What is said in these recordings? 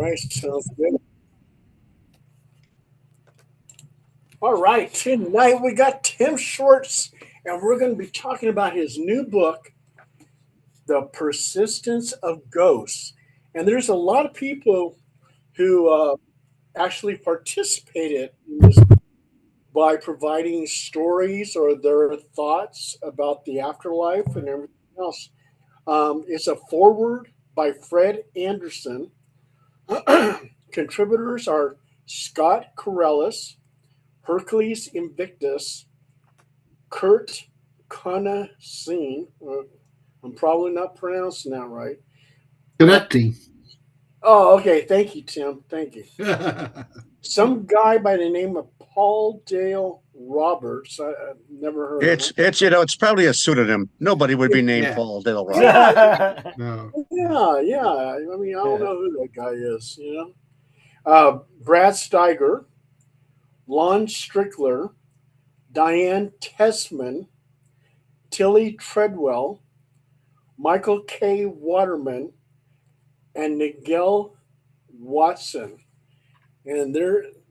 right, sounds good. All right, tonight we got Tim Schwartz, and we're going to be talking about his new book, The Persistence of Ghosts. And there's a lot of people who actually participated in this by providing stories or their thoughts about the afterlife and everything else. It's a foreword by Fred Anderson. Contributors are Scott Corellis, Hercules Invictus, Kurt Conasin. I'm probably not pronouncing that right. Connecting. Oh, okay. Thank you, Tim. Thank you. Some guy by the name of Paul Dale Roberts. I've never heard of him. It's probably a pseudonym. Nobody would be named Yeah. Paul Dale Roberts. Yeah, No. yeah. I mean, I don't know who that guy is. Brad Steiger, Lon Strickler, Diane Tessman, Tilly Treadwell, Michael K. Waterman, and Nigel Watson. And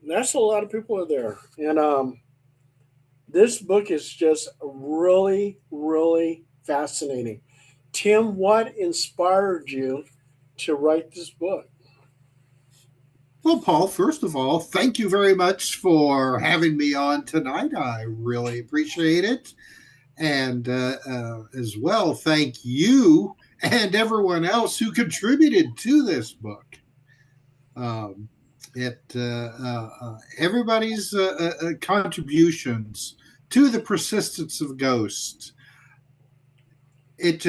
that's a lot of people are there. And this book is just really, really fascinating. Tim, what inspired you to write this book? Well, Paul, first of all, thank you very much for having me on tonight. I really appreciate it. And as well, thank you and everyone else who contributed to this book. Everybody's contributions to the persistence of ghosts. It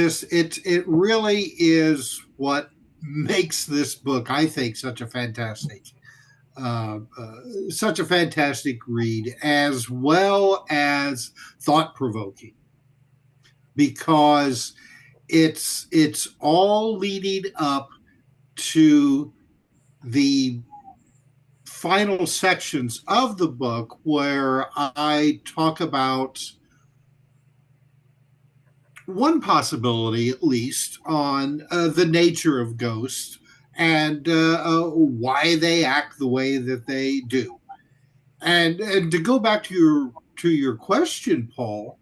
really is what makes this book, I think, such a fantastic read, as well as thought provoking, because it's all leading up to the final sections of the book where I talk about one possibility, at least, on the nature of ghosts and why they act the way that they do. And to go back to your question, Paul,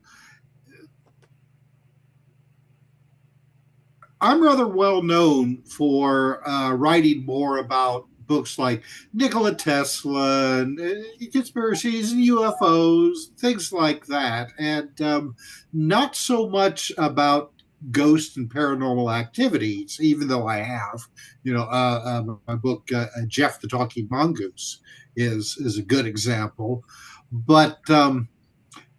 I'm rather well known for writing more about books like Nikola Tesla and conspiracies and UFOs, things like that, and not so much about ghost and paranormal activities, even though I have. My book, Jeff the Talking Mongoose, is a good example. But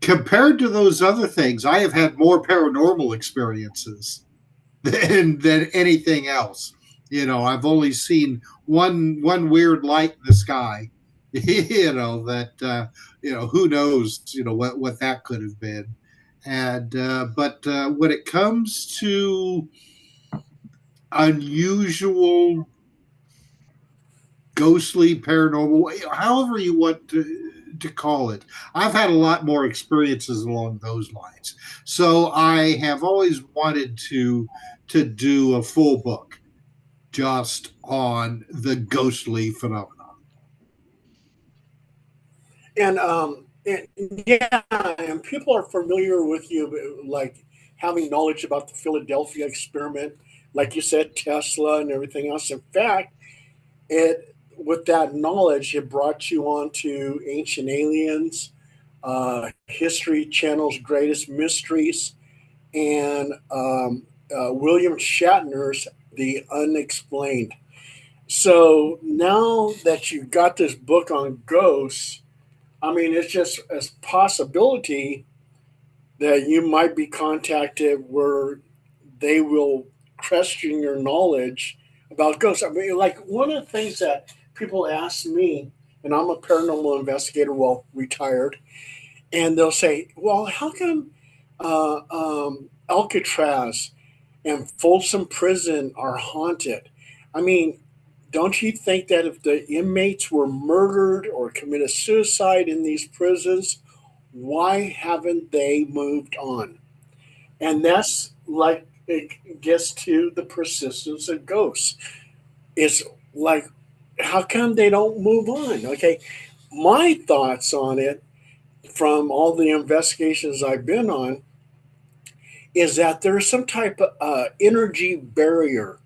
compared to those other things, I have had more paranormal experiences than anything else. I've only seen one weird light in the sky. Who knows? What that could have been. And but when it comes to unusual, ghostly, paranormal, however you want to call it, I've had a lot more experiences along those lines. So I have always wanted to do a full book just on the ghostly phenomenon. And yeah, and people are familiar with you, like having knowledge about the Philadelphia experiment, like you said, Tesla and everything else. In fact, it with that knowledge, it brought you on to Ancient Aliens, History Channel's Greatest Mysteries, and William Shatner's The Unexplained. So now that you've got this book on ghosts, I mean, it's just a possibility that you might be contacted where they will question your knowledge about ghosts. I mean, like one of the things that people ask me, and I'm a paranormal investigator, well, retired, and they'll say, well, how come Alcatraz and Folsom Prison are haunted? I mean, don't you think that if the inmates were murdered or committed suicide in these prisons, why haven't they moved on? And that's it gets to the persistence of ghosts. It's like how come they don't move on? Okay, my thoughts on it from all the investigations I've been on is that there's some type of energy barrier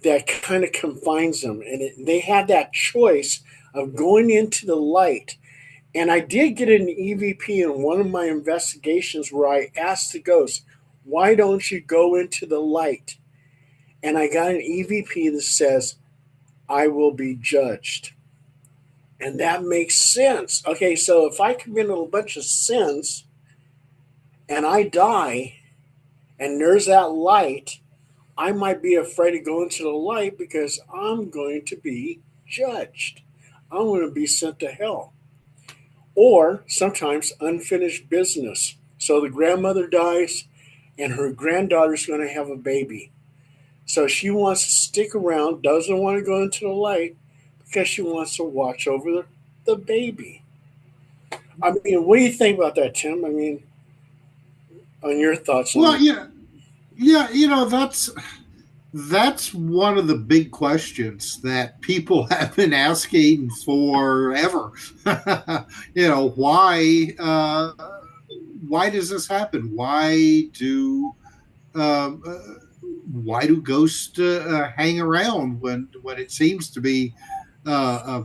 that kind of confines them, and they had that choice of going into the light. And I did get an EVP in one of my investigations where I asked the ghost, "Why don't you go into the light?" And I got an EVP that says, "I will be judged." And that makes sense. Okay, so if I commit a bunch of sins and I die and there's that light, I might be afraid to go into the light because I'm going to be judged. I'm going to be sent to hell. Or sometimes unfinished business. So the grandmother dies and her granddaughter's going to have a baby. So she wants to stick around, doesn't want to go into the light because she wants to watch over the baby. I mean, what do you think about that, Tim? I mean, on your thoughts on Well, that? yeah, that's one of the big questions that people have been asking forever. Why does this happen? Um, uh, why do ghosts hang around when it seems to be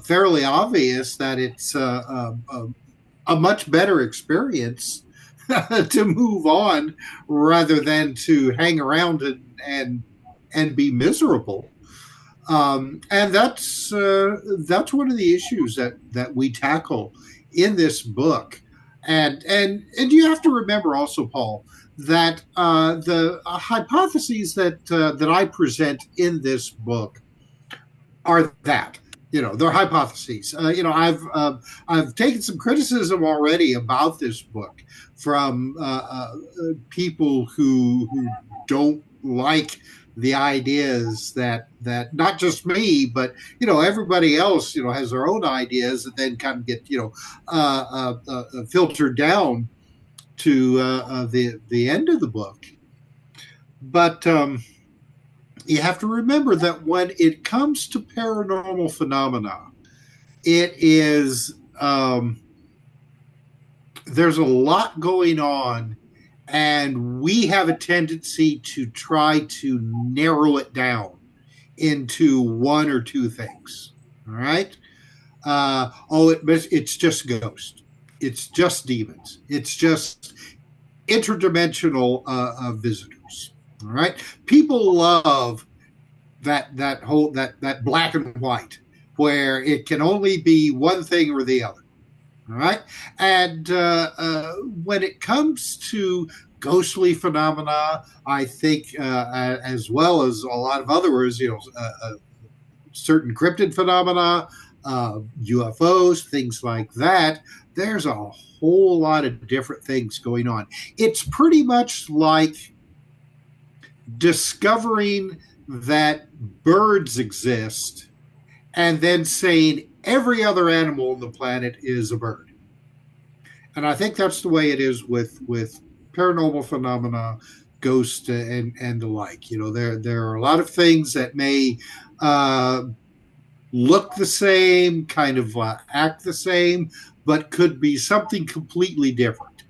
fairly obvious that it's a much better experience to move on rather than to hang around and be miserable. And that's one of the issues that we tackle in this book. And you have to remember also, Paul, that the hypotheses that I present in this book are that they're hypotheses. I've taken some criticism already about this book from people who don't like the ideas that not just me, but everybody else has their own ideas that then kind of get filtered down to the end of the book. But you have to remember that when it comes to paranormal phenomena, it is there's a lot going on, and we have a tendency to try to narrow it down into one or two things. All right. It's just ghosts. It's just demons. It's just interdimensional visitors. All right. People love that black and white, where it can only be one thing or the other. All right. And when it comes to ghostly phenomena, I think, as well as a lot of others, certain cryptid phenomena, UFOs, things like that, there's a whole lot of different things going on. It's pretty much like discovering that birds exist and then saying every other animal on the planet is a bird. And I think that's the way it is with paranormal phenomena, ghosts, and the like. There are a lot of things that may look the same, kind of act the same, but could be something completely different.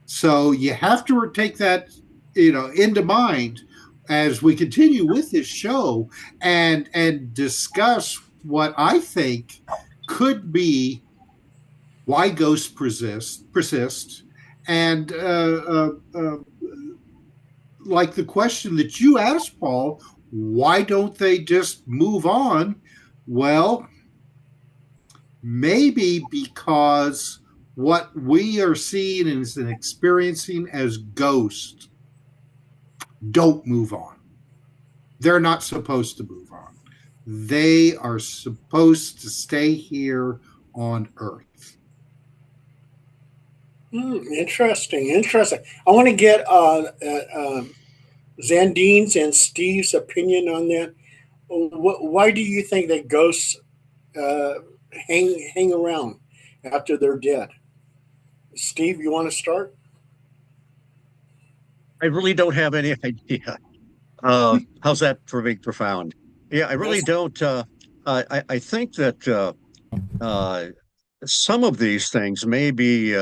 So you have to take that into mind as we continue with this show and discuss what I think could be why ghosts persist, and like the question that you asked, Paul, why don't they just move on? Well, maybe because what we are seeing and experiencing as ghosts don't move on. They're not supposed to move on. They are supposed to stay here on Earth. Interesting. I want to get Zandine's and Steve's opinion on that. Why do you think that ghosts uh, hang around after they're dead? Steve, you want to start? I really don't have any idea. How's that for being profound? Yeah, I really Yes. don't. I think that uh, some of these things may be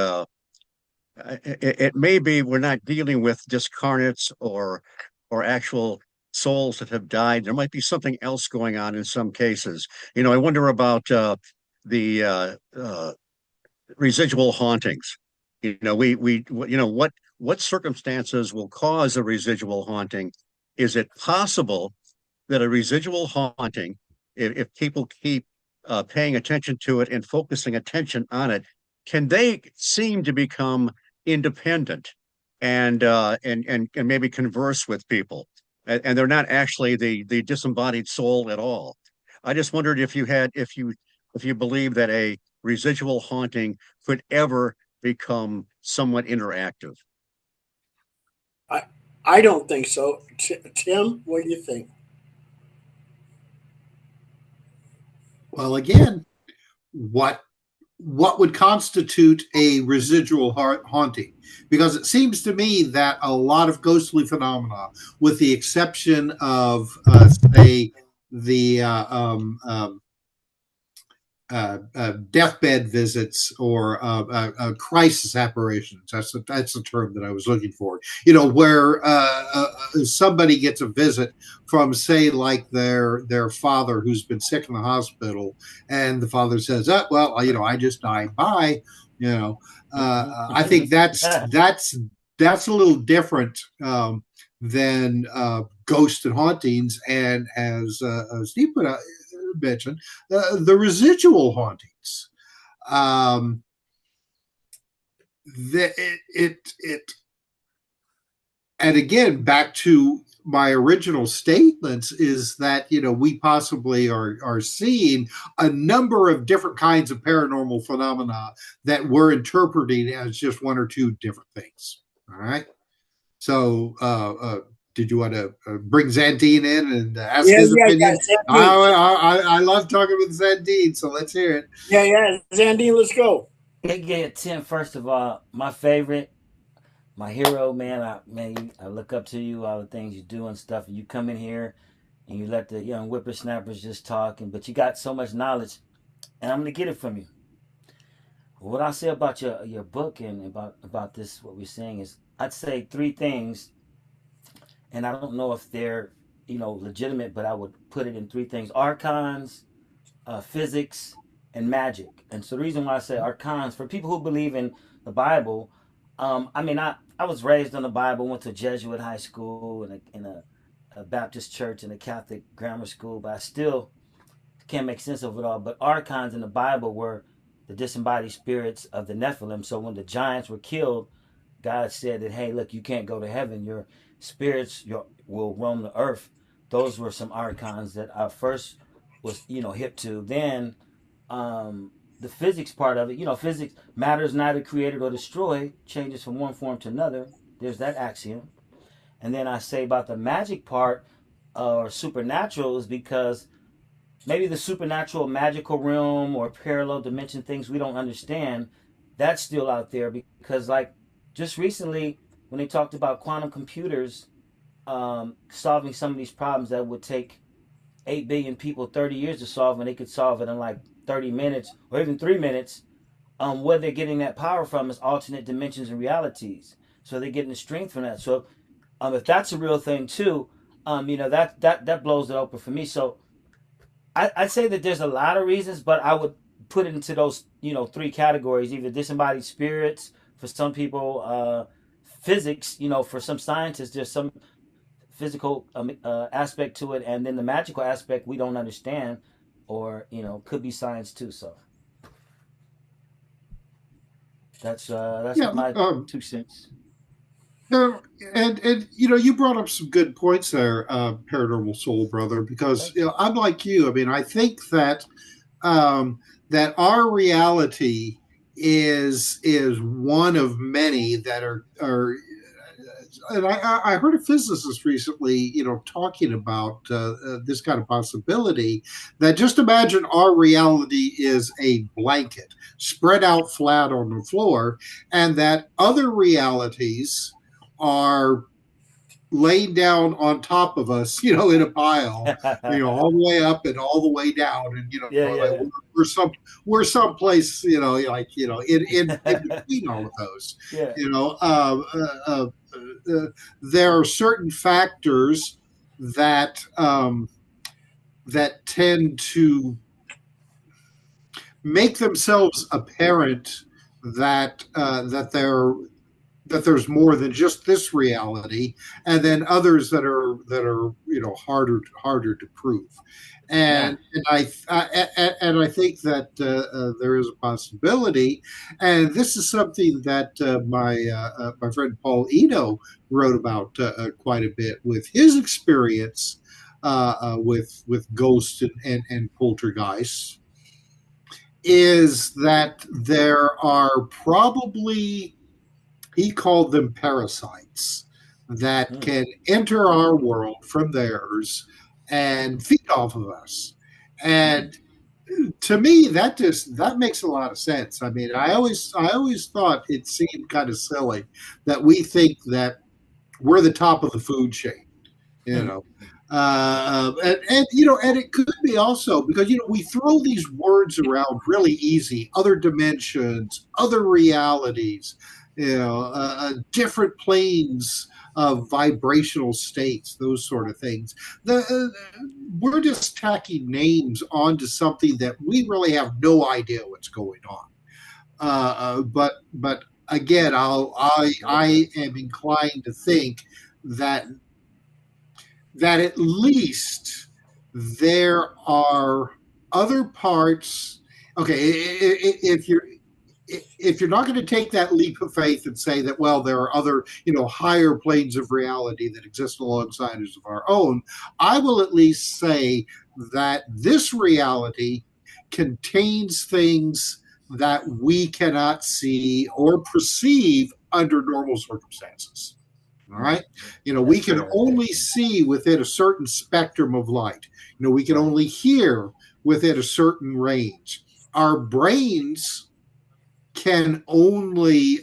it may be we're not dealing with discarnates or actual souls that have died. There might be something else going on in some cases. I wonder about the residual hauntings. What circumstances will cause a residual haunting? Is it possible that a residual haunting, if people keep paying attention to it and focusing attention on it, can they seem to become independent and maybe converse with people, and they're not actually the disembodied soul at all? I just wondered if you believe that a residual haunting could ever become somewhat interactive. I I don't think so. Tim, what do you think? Well, again, what what would constitute a residual haunting? Because it seems to me that a lot of ghostly phenomena, with the exception of, say, the deathbed visits or crisis apparitions. That's the term that I was looking for. Where somebody gets a visit from, say, like their father who's been sick in the hospital, and the father says, "Well, I just died. Bye." I think that's a little different. Than ghosts and hauntings, and as Steve mentioned, the residual hauntings. It and again, back to my original statements, is that we possibly are seeing a number of different kinds of paranormal phenomena that we're interpreting as just one or two different things. All right. So, did you want to bring Zandine in and ask Yeah, his yeah, opinion? yeah. Zandine. I love talking with Zandine, so let's hear it. Yeah, yeah. Zandine, let's go. Yeah, Tim. First of all, my favorite, my hero, man. I look up to you, all the things you do and stuff. And you come in here and you let the young whippersnappers just talk, but you got so much knowledge, and I'm gonna get it from you. What I say about your book and about this, what we're saying is, I'd say three things, and I don't know if they're legitimate, but I would put it in three things: archons, physics, and magic. And so the reason why I say archons, for people who believe in the Bible, I was raised on the Bible, went to Jesuit high school and a Baptist church and a Catholic grammar school, but I still can't make sense of it all. But archons in the Bible were the disembodied spirits of the Nephilim. So when the giants were killed, God said that, hey, look, you can't go to heaven. Your spirits will roam the earth. Those were some archons that I first was, hip to. Then the physics part of it, physics, matter is neither created or destroyed, changes from one form to another. There's that axiom. And then I say about the magic part or supernatural is because maybe the supernatural magical realm or parallel dimension things we don't understand, that's still out there because, like, just recently when they talked about quantum computers solving some of these problems that would take 8 billion people 30 years to solve, and they could solve it in like 30 minutes or even 3 minutes. Where they're getting that power from is alternate dimensions and realities. So they're getting the strength from that. So if that's a real thing too, that blows it open for me. So I'd say that there's a lot of reasons, but I would put it into those three categories: either disembodied spirits for some people, physics. For some scientists, there's some physical aspect to it, and then the magical aspect we don't understand, or could be science too. So that's Yeah, my 2 cents. no, and you brought up some good points there, Paranormal Soul Brother, because Thank you. I'm like you. I mean, I think that that our reality is one of many that are. And I heard a physicist recently, talking about this kind of possibility, that just imagine our reality is a blanket spread out flat on the floor, and that other realities are laying down on top of us, in a pile, all the way up and all the way down, and Yeah, like yeah, we're someplace, in between all of those, yeah. you know. There are certain factors that that tend to make themselves apparent that there's more than just this reality, and then others that are harder to prove. Yeah. And I think that there is a possibility, and this is something that my friend Paul Eno wrote about quite a bit with his experience with ghosts and poltergeists, is that there are probably, he called them parasites, that Mm. can enter our world from theirs and feed off of us. And to me, that makes a lot of sense. I mean, I always thought it seemed kind of silly that we think that we're the top of the food chain, you know. And it could be also because we throw these words around really easy: other dimensions, other realities, different planes of vibrational states, those sort of things. We're just tacking names onto something that we really have no idea what's going on. But again, I am inclined to think that at least there are other parts. Okay, if you're not going to take that leap of faith and say that, well, there are other, higher planes of reality that exist alongside us of our own, I will at least say that this reality contains things that we cannot see or perceive under normal circumstances. All right. We That's can fair. only see within a certain spectrum of light. We can Right. only hear within a certain range. Our brains can only,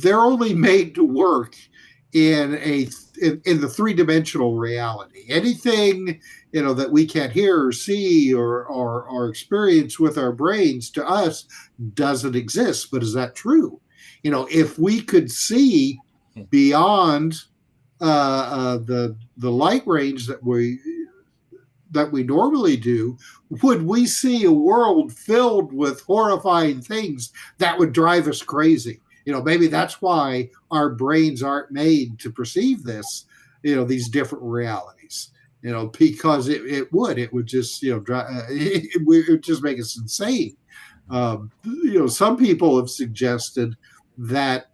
they're only made to work in the three-dimensional reality. Anything that we can't hear or see or experience with our brains, to us, doesn't exist. But is that true? If we could see beyond the light range that we normally do, would we see a world filled with horrifying things that would drive us crazy? Maybe that's why our brains aren't made to perceive these different realities. Because it would just it would just make us insane. Some people have suggested that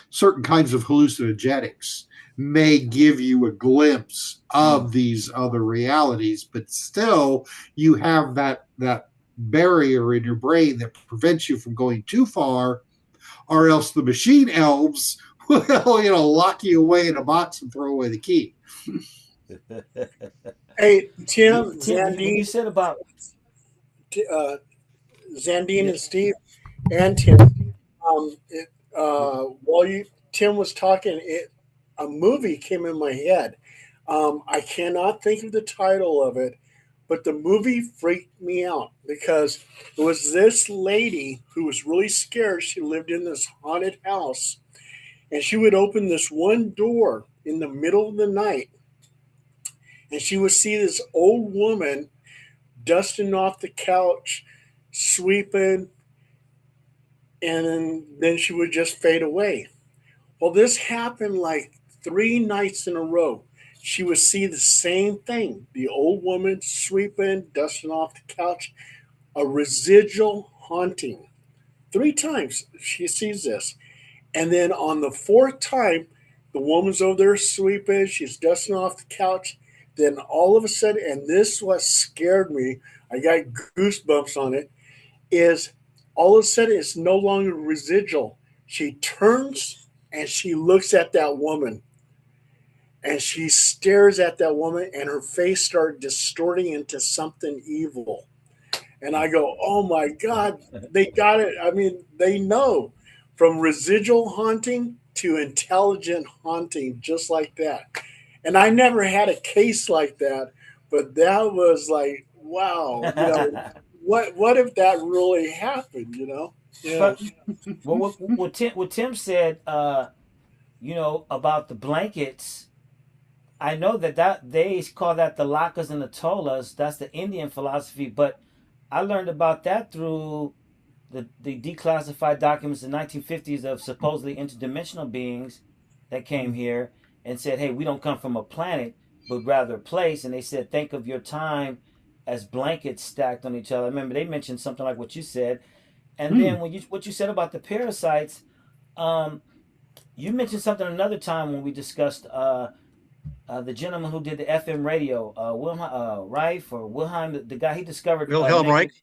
certain kinds of hallucinogenics may give you a glimpse of these other realities, but still you have that barrier in your brain that prevents you from going too far, or else the machine elves will lock you away in a box and throw away the key. Hey, Tim, Tim, when you said about uh, Zandine yeah, and Steve, and Tim. While Tim was talking, a movie came in my head. I cannot think of the title of it, but the movie freaked me out because it was this lady who was really scared. She lived in this haunted house, and she would open this one door in the middle of the night, and she would see this old woman dusting off the couch, sweeping, and then she would just fade away. Well, this happened like 3 nights in a row. She would see the same thing: the old woman sweeping, dusting off the couch, a residual haunting. 3 times she sees this. And then on the fourth time, the woman's over there sweeping, she's dusting off the couch. Then all of a sudden, and this what scared me, I got goosebumps on it, is all of a sudden it's no longer residual. She turns and she looks at that woman, and she stares at that woman, and her face started distorting into something evil. And I go, oh my God, they got it. I mean, they know. from residual haunting to intelligent haunting, just like that. And I never had a case like that, but that was like, wow, what if that really happened, Yeah. But what Tim said, about the blankets. I know that they call that the lakas and the tolas. That's the Indian philosophy, but I learned about that through the declassified documents in the 1950s of supposedly interdimensional beings that came here and said, "Hey, we don't come from a planet, but rather a place." And they said, "Think of your time as blankets stacked on each other." I remember they mentioned something like what you said, and then what you said about the parasites, um, you mentioned something another time when we discussed the gentleman who did the FM radio, Wilhelm Reif or Wilhelm, the guy he discovered Wilhelm Reich. negative.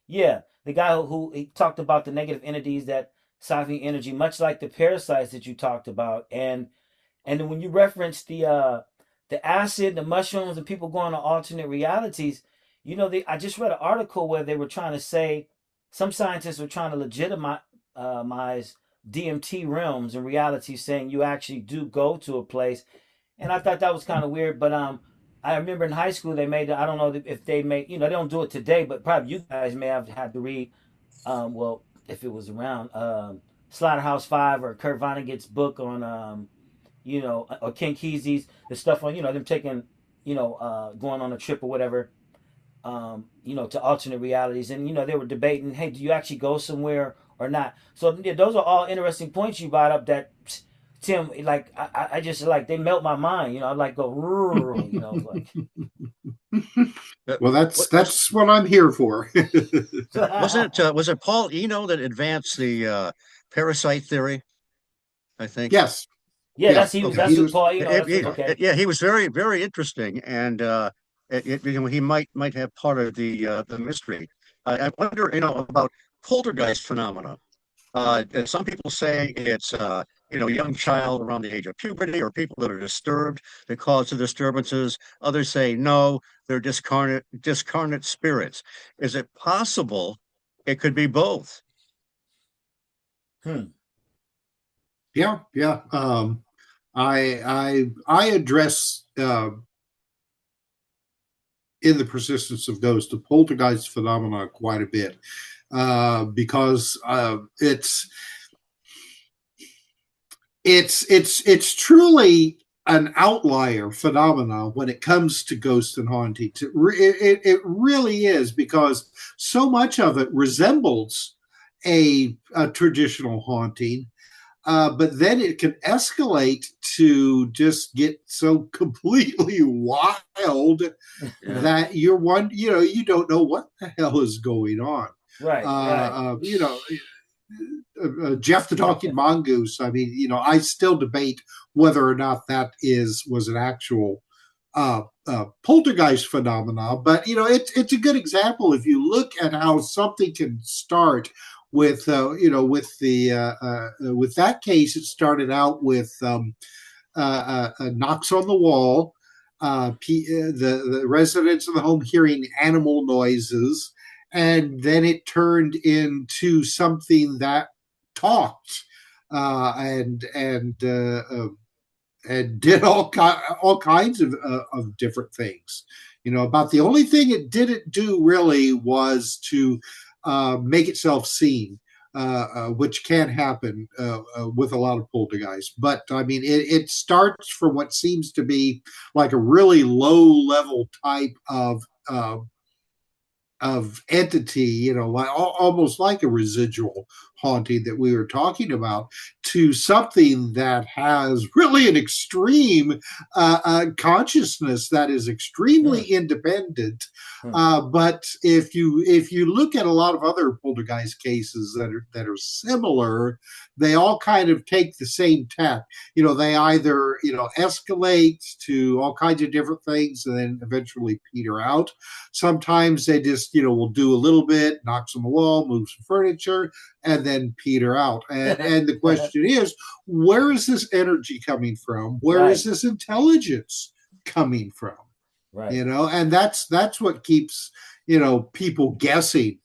Yeah, the guy who he talked about the negative entities that siphoning energy, much like the parasites that you talked about, and then when you reference the acid, the mushrooms, and people going to alternate realities, I just read an article where they were trying to say some scientists were trying to legitimize DMT realms and realities, saying you actually do go to a place, and I thought that was kind of weird. But I remember in high school they made. I don't know if they made. They don't do it today, but probably you guys may have had to read. Well, if it was around, Slaughterhouse-Five or Kurt Vonnegut's book on or Ken Kesey's the stuff on them taking going on a trip or whatever. To alternate realities, and they were debating, hey, do you actually go somewhere or not? So yeah, those are all interesting points you brought up that Tim, like I just like they melt my mind. I like go, like. Well, that's what I'm here for. Was it Paul Eno that advanced the parasite theory? I think. Yes. Yeah, that's he. Okay. That's he was, Paul Eno. Okay. Yeah, he was very, very interesting, and he might have part of the mystery. I wonder, about poltergeist phenomena. Some people say it's a young child around the age of puberty or people that are disturbed that cause the disturbances. Others say no, they're discarnate spirits. Is it possible it could be both? Yeah. I address in the persistence of ghosts the poltergeist phenomena quite a bit because it's truly an outlier phenomena when it comes to ghosts and hauntings. It really is, because so much of it resembles a traditional haunting. But then it can escalate to just get so completely wild that you don't know what the hell is going on. Right. Jeff the Talking Mongoose. I mean, I still debate whether or not that was an actual poltergeist phenomena. But it's a good example if you look at how something can start. With with that case, it started out with knocks on the wall, the residents of the home hearing animal noises, and then it turned into something that talked and did all kinds of different things. About the only thing it didn't do really was to make itself seen, which can happen with a lot of poltergeists. But I mean, it starts from what seems to be like a really low level type of entity, almost like a residual haunting that we were talking about, to something that has really an extreme consciousness that is extremely independent. But if you look at a lot of other poltergeist cases that are similar, they all kind of take the same tack. They either escalate to all kinds of different things and then eventually peter out. Sometimes they just will do a little bit, knocks on the wall, move some furniture, and then peter out. And the question is, where is this energy coming from? Where is this intelligence coming from? Right. And that's what keeps people guessing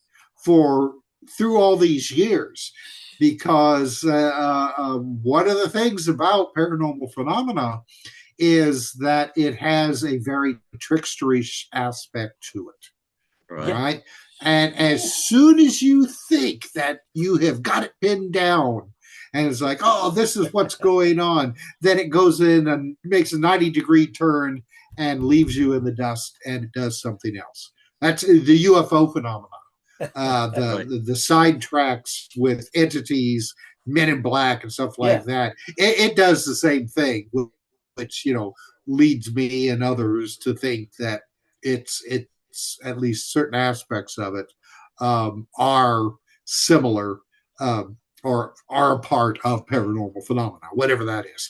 through all these years. because one of the things about paranormal phenomena is that it has a very tricksterish aspect to it. Right. Right. And as soon as you think that you have got it pinned down and it's like, oh, this is what's going on, then it goes in and makes a 90-degree turn and leaves you in the dust and it does something else. That's the UFO phenomenon. Right. The side tracks with entities, Men in Black and stuff like that. It does the same thing, which, leads me and others to think that it's at least certain aspects of it are similar or are a part of paranormal phenomena, whatever that is.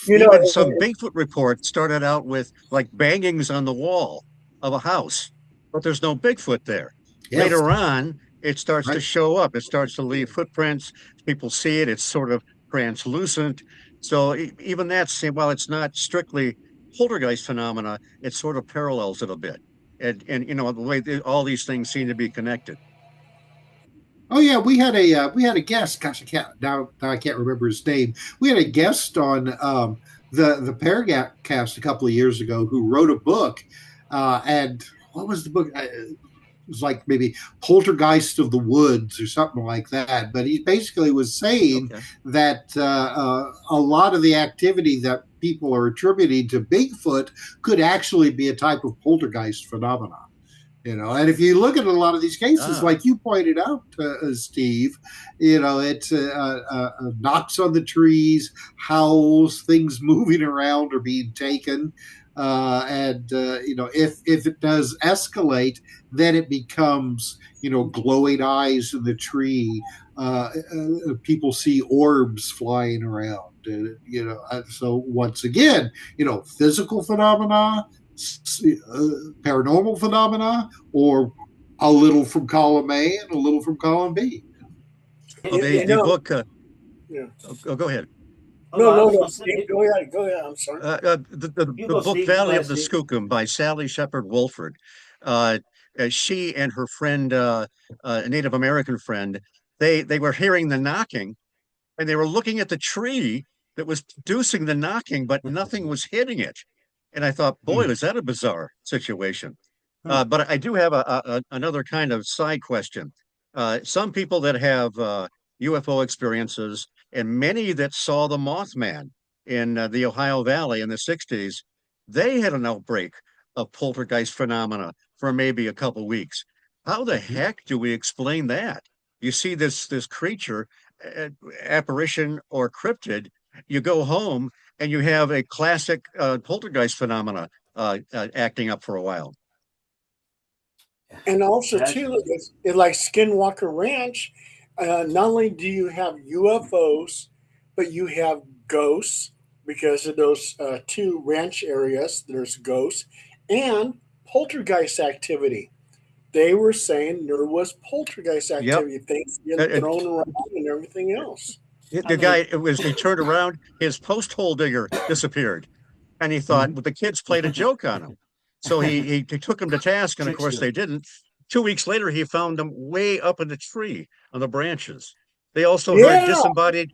Even some Bigfoot reports started out with like bangings on the wall of a house, but there's no Bigfoot there. Yes. Later on, it starts to Right. show up. It starts to leave footprints. People see it. It's sort of translucent. So even that's, while it's not strictly poltergeist phenomena, it sort of parallels it a bit. And the way all these things seem to be connected. Oh yeah, we had a guest. Gosh, I can't remember his name. We had a guest on the Paracast a couple of years ago who wrote a book, and what was the book? It was like maybe Poltergeist of the Woods or something like that. But he basically was saying that a lot of the activity that people are attributing to Bigfoot could actually be a type of poltergeist phenomenon. And if you look at a lot of these cases, like you pointed out, Steve, it's knocks on the trees, howls, things moving around or being taken. And if it does escalate, then it becomes, glowing eyes in the tree. People see orbs flying around, so once again, physical phenomena, paranormal phenomena, or a little from column A and a little from column B. Well, the book. Go ahead. No. Go ahead. I'm sorry. The book Valley of the Skookum by Sally Shepard Wolford. She and her friend, a Native American friend, they were hearing the knocking, and they were looking at the tree that was producing the knocking, but nothing was hitting it. And I thought, boy, is that a bizarre situation. But I do have another kind of side question. Some people that have UFO experiences, and many that saw the Mothman in the Ohio Valley in the 60s, they had an outbreak of poltergeist phenomena for maybe a couple weeks. How the heck do we explain that? You see this creature, apparition or cryptid, you go home and you have a classic poltergeist phenomena acting up for a while. And also, too, it's like Skinwalker Ranch. Not only do you have UFOs, but you have ghosts because of those two ranch areas. There's ghosts and poltergeist activity. They were saying there was poltergeist activity, things getting thrown around and everything else. The guy, he turned around, his post hole digger disappeared. And he thought, well, the kids played a joke on him. So he took him to task, and of course they didn't. 2 weeks later, he found them way up in the tree on the branches. They also heard disembodied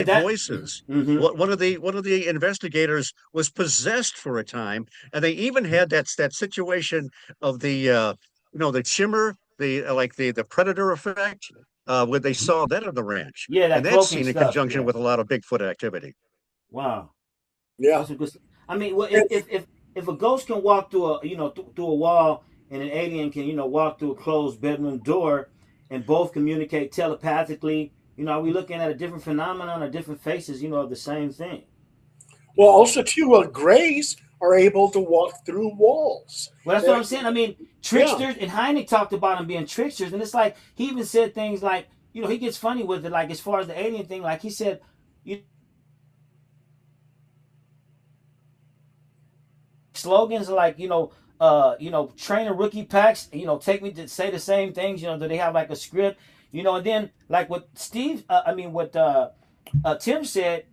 voices. One of the investigators was possessed for a time, and they even had that situation of the the shimmer, the predator effect, where they saw that on the ranch. Yeah, and that's seen in conjunction with a lot of Bigfoot activity. Wow. Yeah. That's a good. I mean, well, if a ghost can walk through a through a wall, and an alien can walk through a closed bedroom door, and both communicate telepathically, are we looking at a different phenomenon or different faces, of the same thing? Well, also too, greys are able to walk through walls. Well, that's what I'm saying. I mean, tricksters, and Heineck talked about them being tricksters, and it's like he even said things like, he gets funny with it, like as far as the alien thing, like he said, slogans like train a rookie packs, take me to say the same things, do they have like a script, and then like what Steve, what Tim said,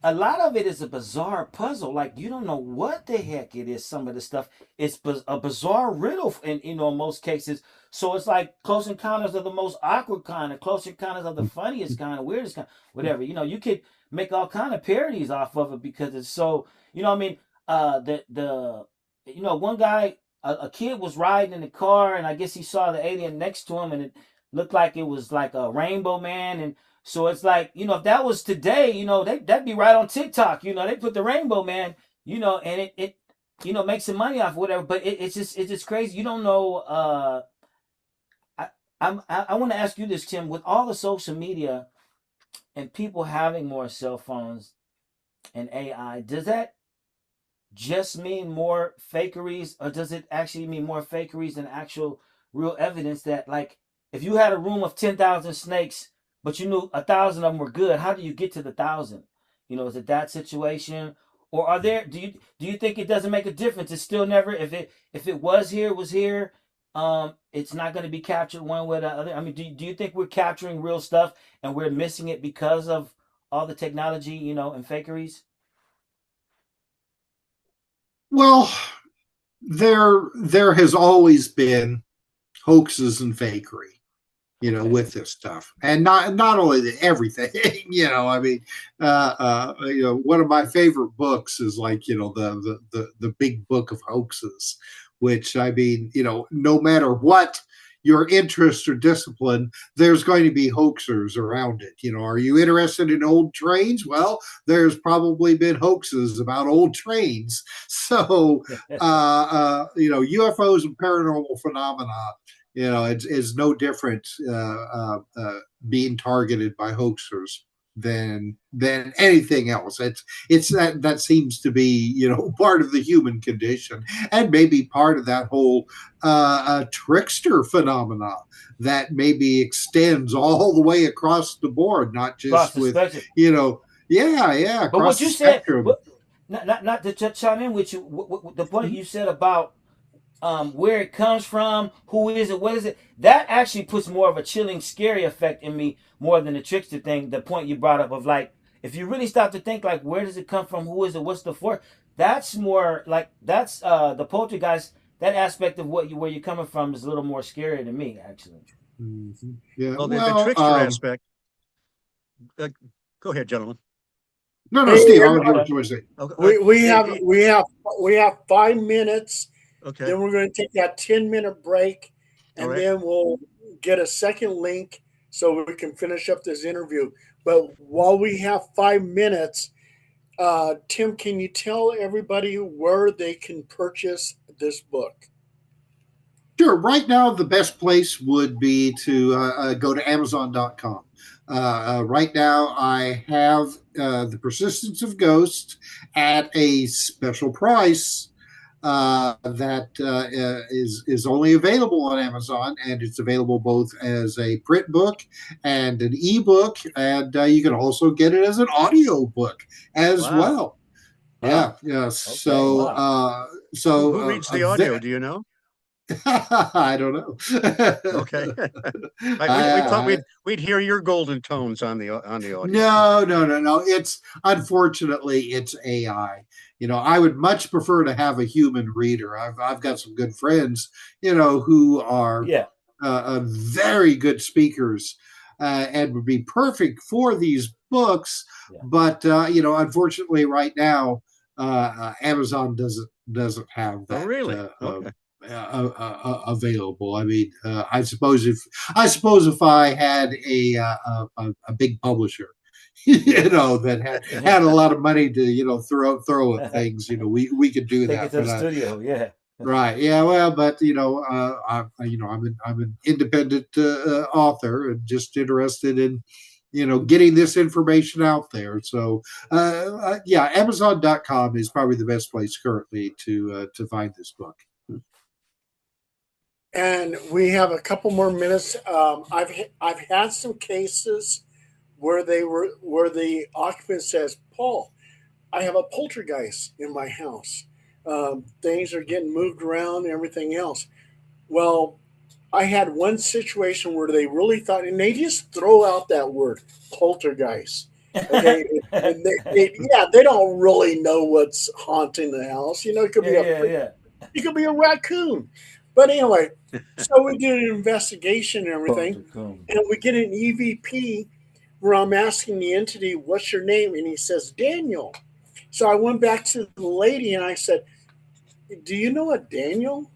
a lot of it is a bizarre puzzle. Like you don't know what the heck it is. Some of the stuff it's a bizarre riddle, in most cases. So it's like Close Encounters of the most awkward kind, of Close Encounters of the funniest kind, of weirdest kind, whatever. You could make all kind of parodies off of it because it's so. I mean, the one guy, a kid was riding in the car, and I guess he saw the alien next to him, and it looked like it was like a rainbow man, and so it's like, if that was today, that'd be right on TikTok. They put the Rainbow Man, and it makes some money off whatever. But it's just crazy. You don't know. I want to ask you this, Tim. With all the social media and people having more cell phones and AI, does that just mean more fakeries, or does it actually mean more fakeries than actual real evidence that, like, if you had a room of 10,000 snakes, but you knew 1,000 of them were good, how do you get to the 1,000? Is it that situation, or are there? Do you think it doesn't make a difference? It's still never, if it was here, it was here. It's not going to be captured one way or the other. I mean, do you think we're capturing real stuff and we're missing it because of all the technology, and fakeries? Well, there has always been hoaxes and fakery, Okay. with this stuff, and not only everything. I mean, one of my favorite books is like the big book of hoaxes, which, I mean, no matter what your interest or discipline, there's going to be hoaxers around it. Are you interested in old trains? Well, there's probably been hoaxes about old trains. So, UFOs and paranormal phenomena, it's no different being targeted by hoaxers than anything else. It's that seems to be part of the human condition, and maybe part of that whole trickster phenomena that maybe extends all the way across the board, not Across just the with spectrum. yeah, But across what the you said, spectrum. not to chime in with you, the point you said about where it comes from, who is it, what is it, that actually puts more of a chilling, scary effect in me more than the trickster thing. The point you brought up of, like, if you really stop to think, like, where does it come from, who is it, what's the for, that's more like, that's the poltergeist. That aspect of where you're coming from is a little more scary to me, actually. Mm-hmm. Yeah, Well, the well, trickster aspect. Go ahead, gentlemen. no, Hey, Steve, I want to hear what Okay. you want to say. Okay. we have 5 minutes. Okay. Then we're going to take that 10-minute break, All and right. then we'll get a second link so we can finish up this interview. But while we have 5 minutes, Tim, can you tell everybody where they can purchase this book? Sure. Right now, the best place would be to go to Amazon.com. Right now, I have The Persistence of Ghosts at a special price that is only available on Amazon, and it's available both as a print book and an ebook, and you can also get it as an audio book as Wow. well. Wow. Yeah. Okay. Wow. Who reads the audio? Do you know? I don't know. Okay. We thought I, we'd hear your golden tones on the audio. no. It's unfortunately it's AI. I would much prefer to have a human reader. I've got some good friends, who are Yeah. very good speakers and would be perfect for these books. Yeah. But unfortunately, right now, Amazon doesn't have Oh, that. really? Okay. Available. I mean, I suppose if I had a big publisher, that had a lot of money to throw at things, we could do Take that. it to the But studio. Yeah. right, yeah, well, but I'm an independent author and just interested in getting this information out there. So yeah, Amazon.com is probably the best place currently to find this book. And we have a couple more minutes. I've had some cases where the occupant says, "Paul, I have a poltergeist in my house. Things are getting moved around and everything else." Well, I had one situation where they really thought, and they just throw out that word poltergeist, Okay, and they don't really know what's haunting the house. You know, it could be Yeah. it could be a raccoon. But anyway, so we did an investigation and everything, Raccoon. and we get an EVP where I'm asking the entity, "What's your name?" And he says, "Daniel." So I went back to the lady and I said, "Do you know a Daniel?"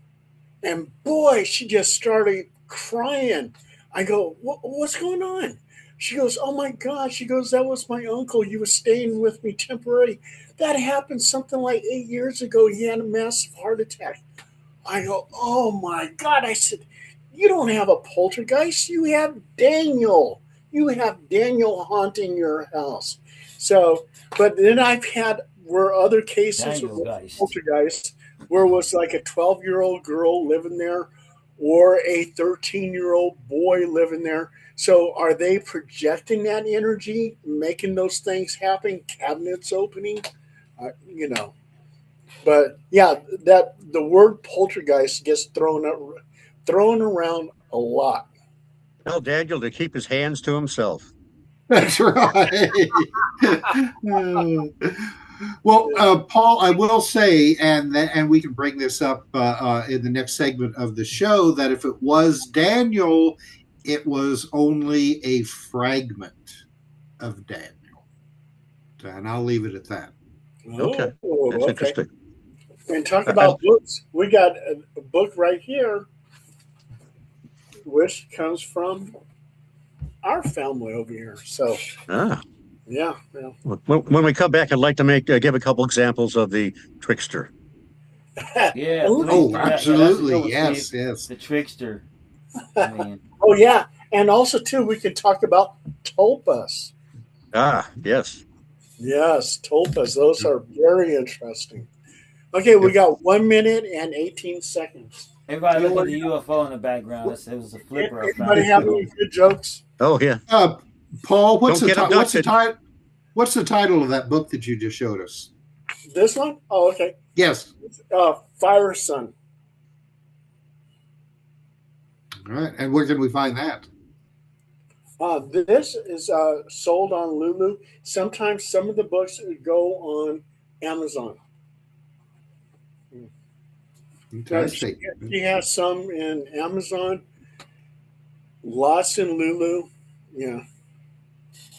And boy, she just started crying. I go, "What's going on?" She goes, "Oh my God." She goes, "That was my uncle. He was staying with me temporarily. That happened something like 8 years ago. He had a massive heart attack." I go, "Oh my God." I said, "You don't have a poltergeist. You have Daniel. You have Daniel haunting your house." So, but then I've had were other cases Daniel with Geist. poltergeist where it was like a 12-year-old girl living there or a 13-year-old boy living there. So are they projecting that energy, making those things happen, cabinets opening? You know. But yeah, that the word poltergeist gets thrown around a lot. Tell Daniel to keep his hands to himself. That's right. Well, Paul, I will say, and we can bring this up in the next segment of the show, that if it was Daniel, it was only a fragment of Daniel, and I'll leave it at that. Okay, Oh, that's okay. interesting. And talk I, about books. We got a book right here, which comes from our family over here. So ah, yeah, yeah. when we come back, I'd like to give a couple examples of the trickster. Yeah, And please Oh, do that. Yeah, that's a good absolutely, one, Steve. yes, yes. The trickster. I mean, oh yeah, and also too, we could talk about tulpas. Ah, yes. Yes, tulpas. Those are very interesting. Okay, we Yep. got 1 minute and 18 seconds. everybody look at Anyone, the UFO in the background. It was a flipper I found anybody in the have any phone. good jokes? Oh, yeah. Paul, Don't get abducted. what's the title of that book that you just showed us? This one? Oh, okay. Yes. Fire Sun. All right, and where can we find that? This is sold on Lulu. Sometimes some of the books go on Amazon. She, Interesting. she has some in Amazon, lots in Lulu. Yeah.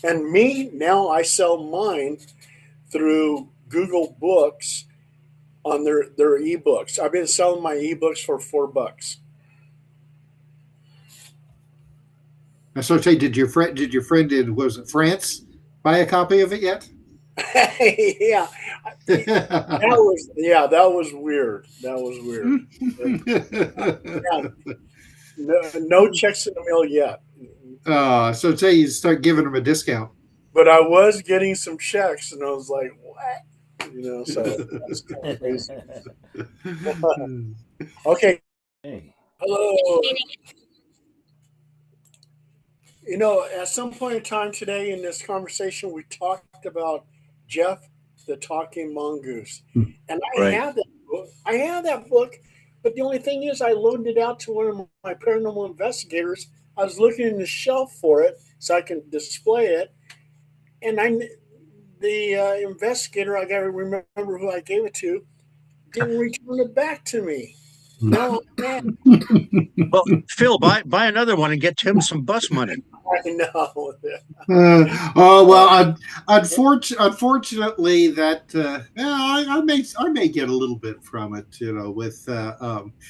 And me, now I sell mine through Google Books on their ebooks. I've been selling my ebooks for $4. So, say, did your friend in was it France buy a copy of it yet? Yeah, that was weird. That was weird. Yeah, no checks in the mail yet, So say you start giving them a discount. but I was getting some checks, and I was like, "What?" So that's kind of crazy. Okay, Hey, hello. At some point in time today in this conversation, we talked about Jeff the Talking Mongoose, and I Right. have that book. I have that book, but the only thing is, I loaned it out to one of my paranormal investigators. I was looking in the shelf for it so I can display it, and the investigator, I got to remember who I gave it to, didn't return it back to me. Now I'm mad. Well, Phil, buy another one and get Tim some bus money. I know. Oh well, unfortunately, that I may get a little bit from it, with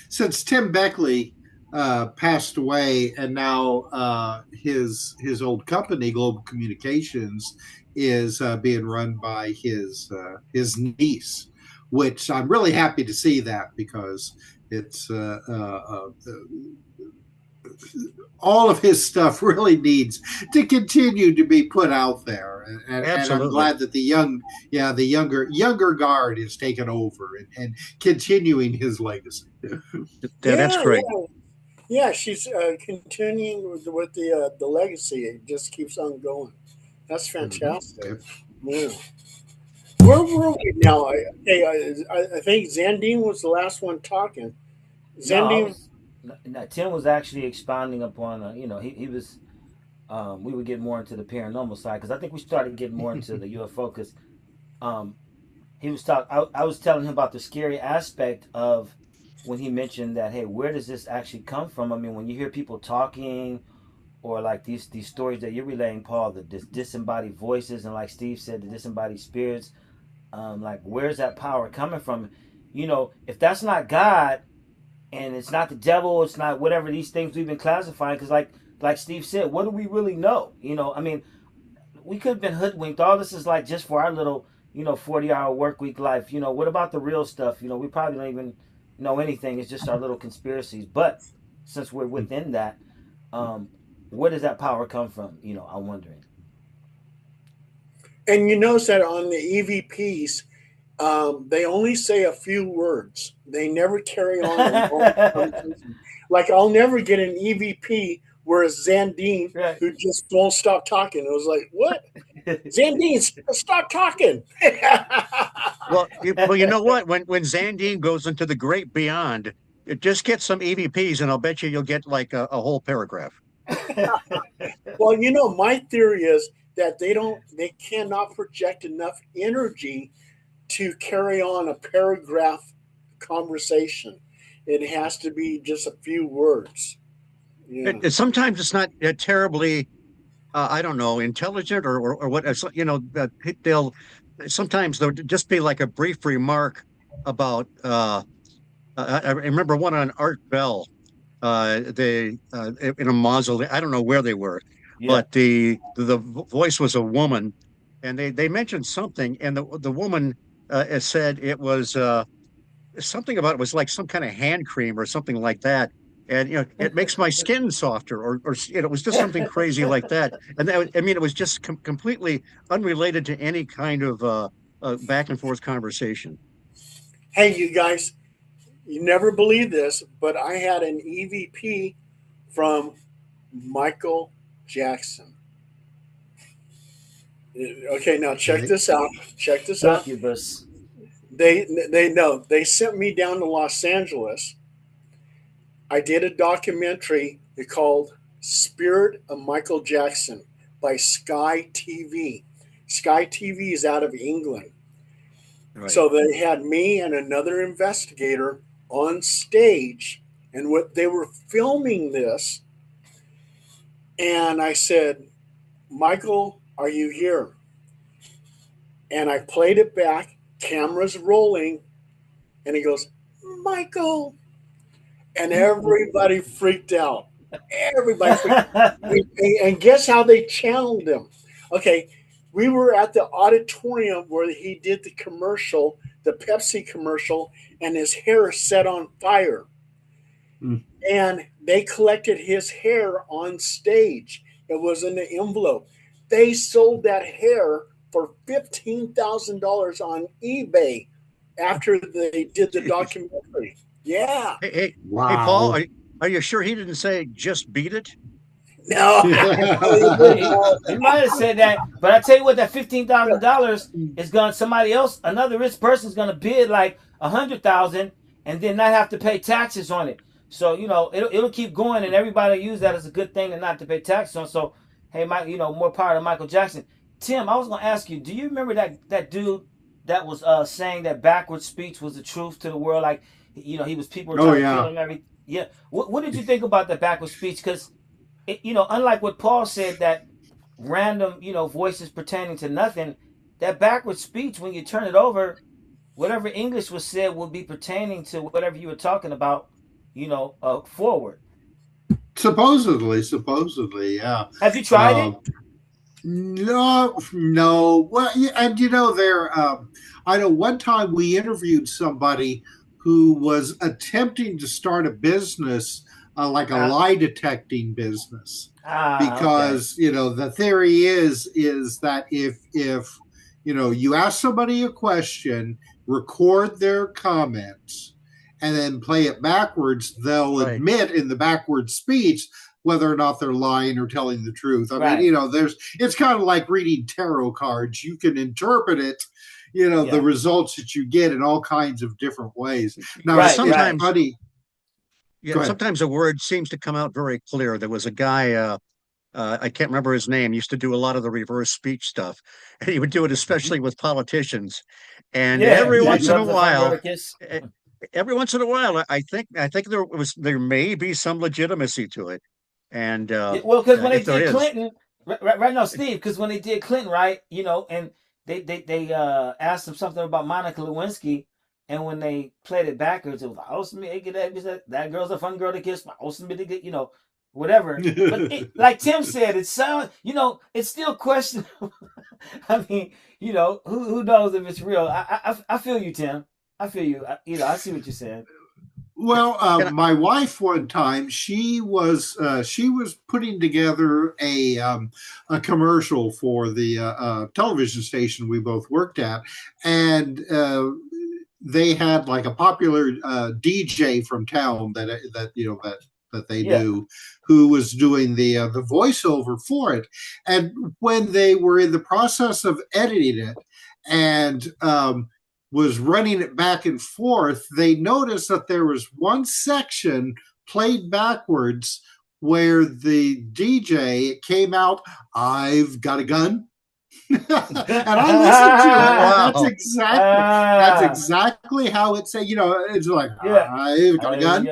since Tim Beckley passed away, and now his old company, Global Communications, is being run by his niece, which I'm really happy to see that because it's all of his stuff really needs to continue to be put out there, and I'm Absolutely. glad that the younger guard is taking over and continuing his legacy. That's Yeah, great. yeah. She's continuing with the legacy. It just keeps on going. That's fantastic. Yep. Yeah. Where were we now? I think Zandine was the last one talking. no, I Zandine. was. No, Tim was actually expounding upon. He was we would get more into the paranormal side, because I think we started getting more into the UFO, because um, he was talking. I was telling him about the scary aspect of when he mentioned that, hey, where does this actually come from? I mean, when you hear people talking, or like these stories that you're relaying, Paul, the disembodied voices, and like Steve said, the disembodied spirits, like where's that power coming from? You know, if that's not God, and it's not the devil, it's not whatever these things we've been classifying, because like Steve said, what do we really know? You know, I mean, we could have been hoodwinked. All this is like just for our little, 40-hour work week life. You know, what about the real stuff? You know, we probably don't even know anything. It's just our little conspiracies. But since we're within that, um, where does that power come from? You know, I'm wondering. And you notice that on the EVPs, they only say a few words. They never carry on a long conversation. Like I'll never get an EVP where it's Zandine Right. who just won't stop talking. It was like, what? Zandine, stop talking. Well, you know what? When Zandine goes into the great beyond, it just gets some EVPs, and I'll bet you'll get like a whole paragraph. Well, my theory is that they cannot project enough energy to carry on a paragraph conversation. It has to be just a few words. Yeah. Sometimes it's not terribly, I don't know, intelligent or what. They'll sometimes there'll just be like a brief remark about. I remember one on Art Bell. They in a mausoleum. I don't know where they were, Yeah. but the voice was a woman, and they mentioned something, and the woman said it was something about it was like some kind of hand cream or something like that. And it makes my skin softer, or it was just something crazy like that. And I mean, it was just completely unrelated to any kind of back and forth conversation. Hey, you guys, you never believe this, but I had an EVP from Michael Jackson. Okay, now check this out. Check this out. Succubus. They sent me down to Los Angeles. I did a documentary called Spirit of Michael Jackson by Sky TV. Sky TV is out of England. Right. So they had me and another investigator on stage, and what they were filming this. And I said, Michael, are you here? And I played it back, cameras rolling, and he goes, Michael. And everybody freaked out. Everybody freaked out. And guess how they channeled him? Okay, we were at the auditorium where he did the commercial, the Pepsi commercial, and his hair set on fire. Mm. And they collected his hair on stage. It was in the envelope. They sold that hair for $15,000 on eBay after they did the documentary. Yeah. Hey, wow. Hey, Paul, are you sure he didn't say just beat it? No. He might have said that, but I tell you what, that $15,000 is going. Somebody else, another rich person, is going to bid like $100,000, and then not have to pay taxes on it. So it'll keep going, and everybody will use that as a good thing to not to pay taxes on. So hey, Mike, more power to Michael Jackson. Tim, I was going to ask you, do you remember that dude that was saying that backwards speech was the truth to the world? Like, he was people were trying to kill him. Everything. Yeah. What did you think about the backwards speech? Because unlike what Paul said, that random, voices pertaining to nothing, that backwards speech, when you turn it over, whatever English was said will be pertaining to whatever you were talking about, forward. Supposedly, yeah. Have you tried it? No. Well, and I know one time we interviewed somebody who was attempting to start a business, like a lie detecting business, because okay. The theory is that if you ask somebody a question, record their comments, and then play it backwards, they'll admit in the backwards speech whether or not they're lying or telling the truth. I mean, it's kind of like reading tarot cards. You can interpret it, the results that you get in all kinds of different ways. Now, sometimes funny. Yeah, sometimes a word seems to come out very clear. There was a guy I can't remember his name, used to do a lot of the reverse speech stuff. And he would do it especially with politicians. And Yeah, every Black once in a Girls Are Fun Girl while, to Kiss. every once in a while, I think there may be some legitimacy to it. And Yeah, well, because when they if there did is, Clinton, right now, Steve, because when they did Clinton, right, and they asked him something about Monica Lewinsky, and when they played it backwards, it was that girl's a fun girl to kiss, whatever. But like Tim said, it sounds, it's still questionable. I mean, who knows if it's real? I feel you, Tim. I feel you. I see what you're saying. Well, can I, my wife one time she was putting together a commercial for the television station we both worked at, and they had like a popular DJ from town that they Yeah. knew, who was doing the voiceover for it. And when they were in the process of editing it and was running it back and forth, they noticed that there was one section played backwards where the DJ came out, "I've got a gun." And I listened to it, and that's exactly how it said. It's like, Yeah. "I've got a gun,"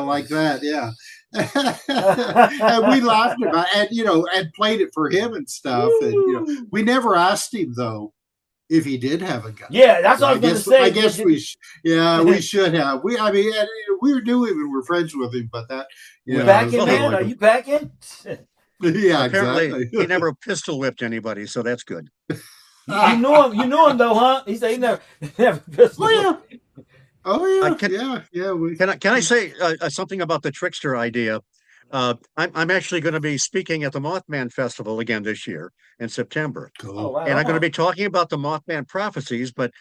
like that. Yeah. And we laughed about it, and played it for him and stuff. And we never asked him though if he did have a gun. Yeah, that's what I was going to say. I guess we should have. We knew him and we're friends with him, but that you backing, man? Are you backing? Yeah, apparently exactly. he never pistol whipped anybody, so that's good. You knew him though, huh? He said he never pistol. Oh yeah. Can I say something about the trickster idea? I'm actually going to be speaking at the Mothman Festival again this year in September. Cool. Oh, right And I'm on. going to be talking about the Mothman prophecies, but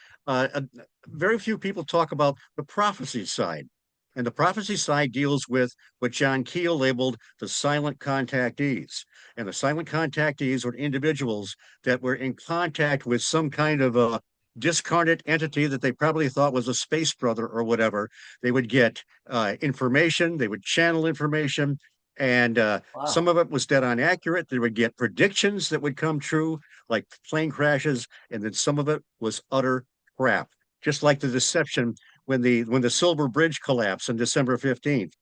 very few people talk about the prophecy side. And the prophecy side deals with what John Keel labeled the silent contactees. And the silent contactees were individuals that were in contact with some kind of a discarnate entity that they probably thought was a space brother or whatever. They would get information, they would channel information, and Wow. some of it was dead on accurate. They would get predictions that would come true, like plane crashes, and then some of it was utter crap. Just like the deception when the Silver Bridge collapsed on December 15th.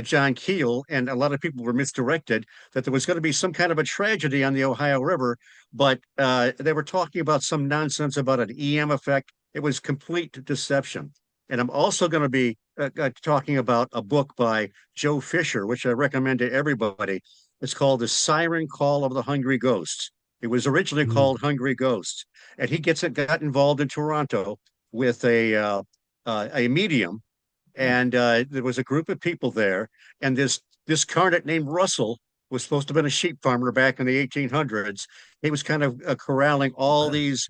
John Keel and a lot of people were misdirected that there was going to be some kind of a tragedy on the Ohio River, but they were talking about some nonsense about an EM effect. It was complete deception. And I'm also going to be talking about a book by Joe Fisher, which I recommend to everybody. It's called The Siren Call of the Hungry Ghosts. It was originally called Hungry Ghosts, and he got involved in Toronto with a medium, and there was a group of people there, and this carnate named Russell was supposed to have been a sheep farmer back in the 1800s. He was kind of corralling all these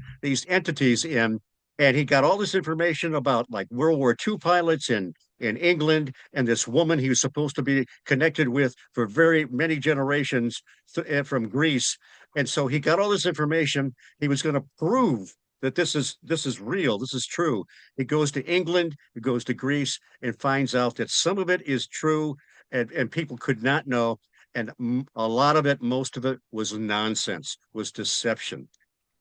entities in, and he got all this information about like World War II pilots in England, and this woman he was supposed to be connected with for very many generations from Greece. And so he got all this information. He was going to prove that this is real, this is true. He goes to England, he goes to Greece, and finds out that some of it is true, and people could not know, and a lot of it, most of it, was nonsense, was deception.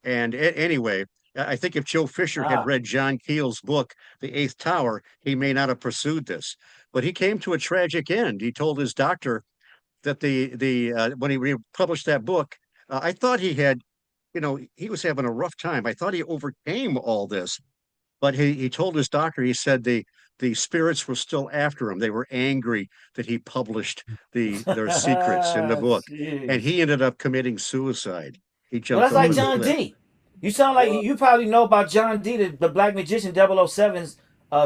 And anyway, I think if Joe Fisher had read John Keel's book, The Eighth Tower, he may not have pursued this. But he came to a tragic end. He told his doctor that when he published that book, I thought he had, he was having a rough time. I thought he overcame all this, but he told his doctor, he said the spirits were still after him. They were angry that he published their secrets in the book, and he ended up committing suicide. He Well, jumped that's like off the John cliff. D. You sound like you probably know about John D, the Black Magician 007's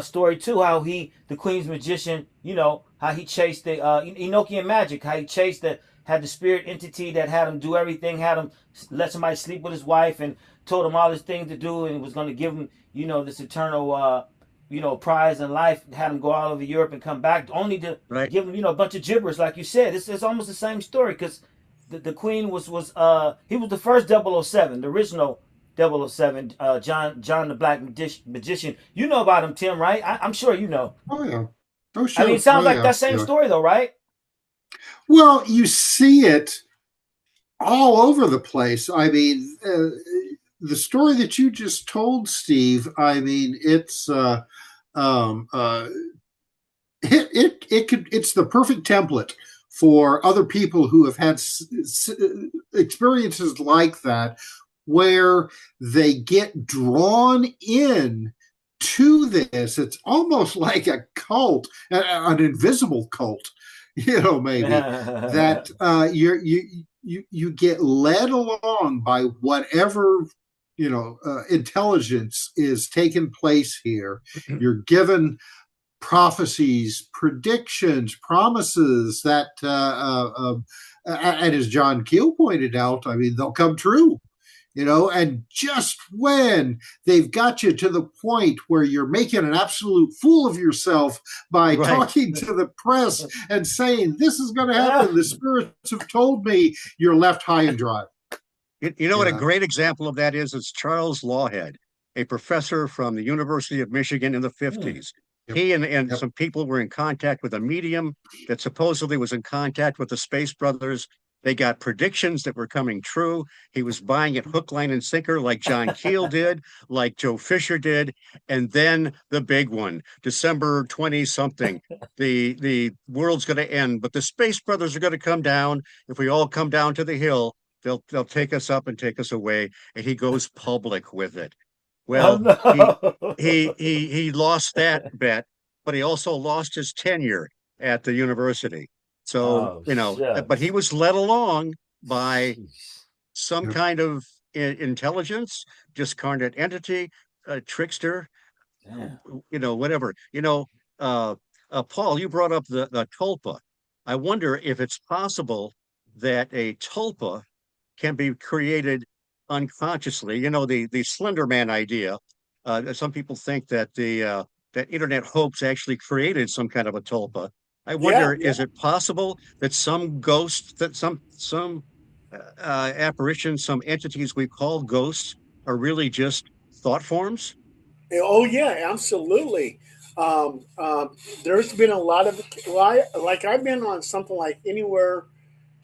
story too. How the Queen's magician, how he chased the Enochian magic, how he had the spirit entity that had him do everything, had him let somebody sleep with his wife, and told him all these things to do, and was going to give him, this eternal, prize in life. Had him go all over Europe and come back, only to give him, a bunch of gibberish, like you said. It's almost the same story, because the Queen he was the first 007, the original 007, John the Black Magician. You know about him, Tim, right? I'm sure you know. Oh yeah. Oh sure. I mean, it sounds like that same story, though, right? Well, you see it all over the place. I mean, the story that you just told, Steve. I mean, um, uh, it's the perfect template for other people who have had experiences like that, where they get drawn in to this. It's almost like a cult, an invisible cult, maybe that you get led along by whatever intelligence is taking place here. You're given prophecies, predictions, promises that, and as John Keel pointed out, I mean, they'll come true. And just when they've got you to the point where you're making an absolute fool of yourself by talking to the press and saying, this is going to happen, the spirits have told me, you're left high and dry. You know what a great example of that is? It's Charles Lawhead, a professor from the University of Michigan in the 50s. He and some people were in contact with a medium that supposedly was in contact with the Space Brothers. They got predictions that were coming true. He was buying it hook, line, and sinker like John Keel did, like Joe Fisher did. And then the big one, December 20-something, the world's going to end, but the Space Brothers are going to come down. If we all come down to the hill, they'll take us up and take us away. And he goes public with it. Well, he lost that bet, but he also lost his tenure at the university. So, but he was led along by some kind of intelligence, discarnate entity, trickster, whatever. Paul, you brought up the tulpa. I wonder if it's possible that a tulpa can be created unconsciously. The Slender Man idea. Some people think that that internet hoax actually created some kind of a tulpa. I wonder, is it possible that some ghost, that some apparitions, some entities we call ghosts are really just thought forms? Oh yeah, absolutely. There's been a lot of, like I've been on something like anywhere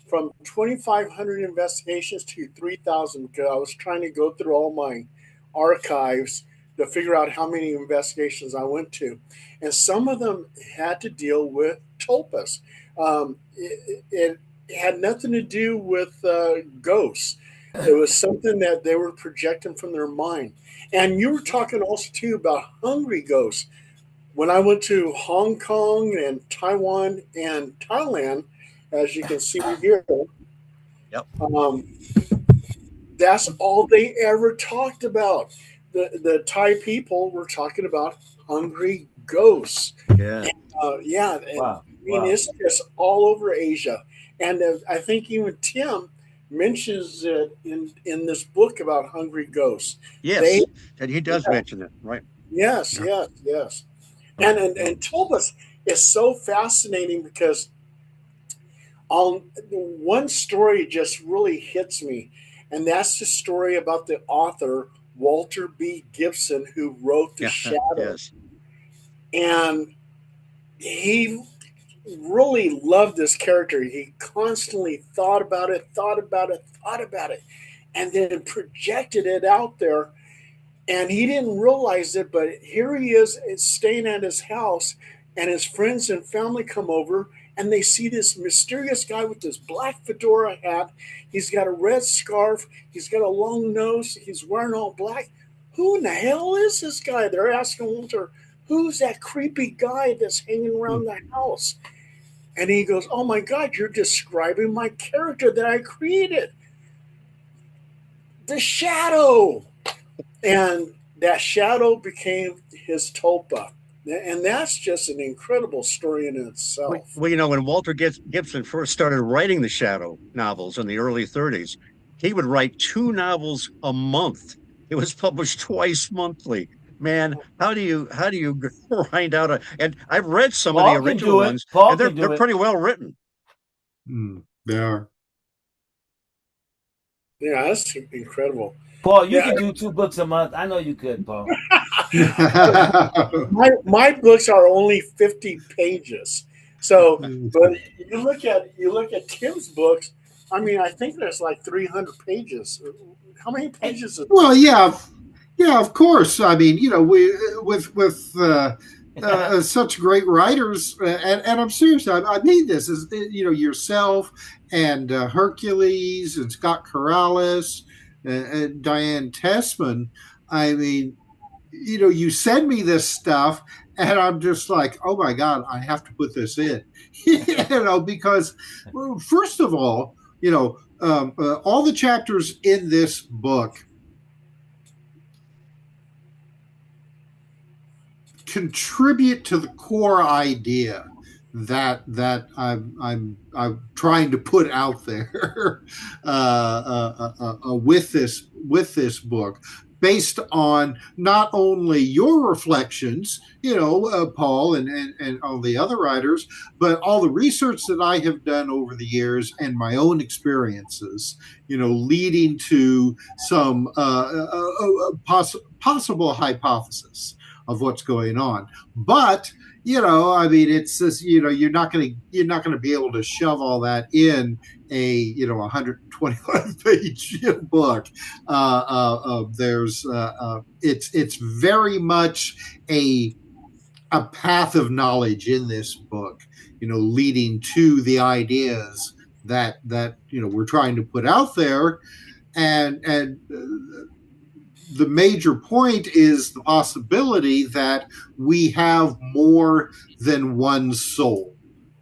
from 2,500 investigations to 3,000, because I was trying to go through all my archives to figure out how many investigations I went to. And some of them had to deal with tulpas. It had nothing to do with ghosts. It was something that they were projecting from their mind. And you were talking also too about hungry ghosts. When I went to Hong Kong and Taiwan and Thailand, as you can see here, that's all they ever talked about. The Thai people were talking about hungry ghosts. Yeah. And, wow. I mean, it's just all over Asia. And I think even Tim mentions it in this book about hungry ghosts. Yes, and he does mention it, right? Yes. And tulpas is so fascinating because one story just really hits me, and that's the story about the author Walter B. Gibson, who wrote The Shadow. Yes. And he really loved this character. He constantly thought about it, and then projected it out there. And he didn't realize it, but here he is staying at his house, and his friends and family come over, and they see this mysterious guy with this black fedora hat. He's got a red scarf. He's got a long nose. He's wearing all black. Who in the hell is this guy? They're asking Walter, who's that creepy guy that's hanging around the house? And he goes, oh my God, you're describing my character that I created. The Shadow. And that shadow became his tulpa. And that's just an incredible story in itself. Well, when Walter Gibson first started writing the Shadow novels in the early 30s, he would write 2 novels a month. It was published twice monthly. Man, how do you grind out and I've read some of the original ones, and they're pretty well written. They are. Yeah, that's incredible. Paul, you can do 2 books a month. I know you could, Paul. my books are only 50 pages. So, but you look at Tim's books. I mean, I think there's like 300 pages. How many pages? Well, yeah, of course. I mean, we with such great writers, and I'm serious. I made this as yourself and Hercules and Scott Corrales and Diane Tessman. I mean, you send me this stuff, and I'm just like, oh my God, I have to put this in, because well, first of all, all the chapters in this book contribute to the core idea that I'm trying to put out there with this book, based on not only your reflections, Paul and all the other writers, but all the research that I have done over the years and my own experiences, leading to some possible hypothesis of what's going on. But I mean, it's just, you're not going to be able to shove all that in a 121 page book. There's it's very much a path of knowledge in this book, leading to the ideas that we're trying to put out there, and the major point is the possibility that we have more than one soul.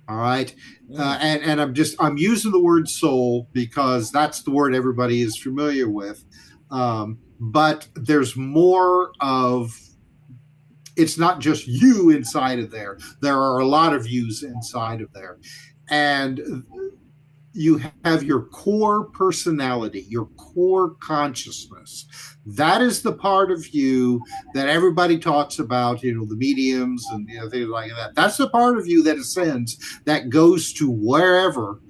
All right. And I'm using the word soul because that's the word everybody is familiar with. But there's more of, it's not just you inside of there. There are a lot of yous inside of there. And you have your core personality, your core consciousness. That is the part of you that everybody talks about, the mediums and things like that. That's the part of you that ascends, that goes to wherever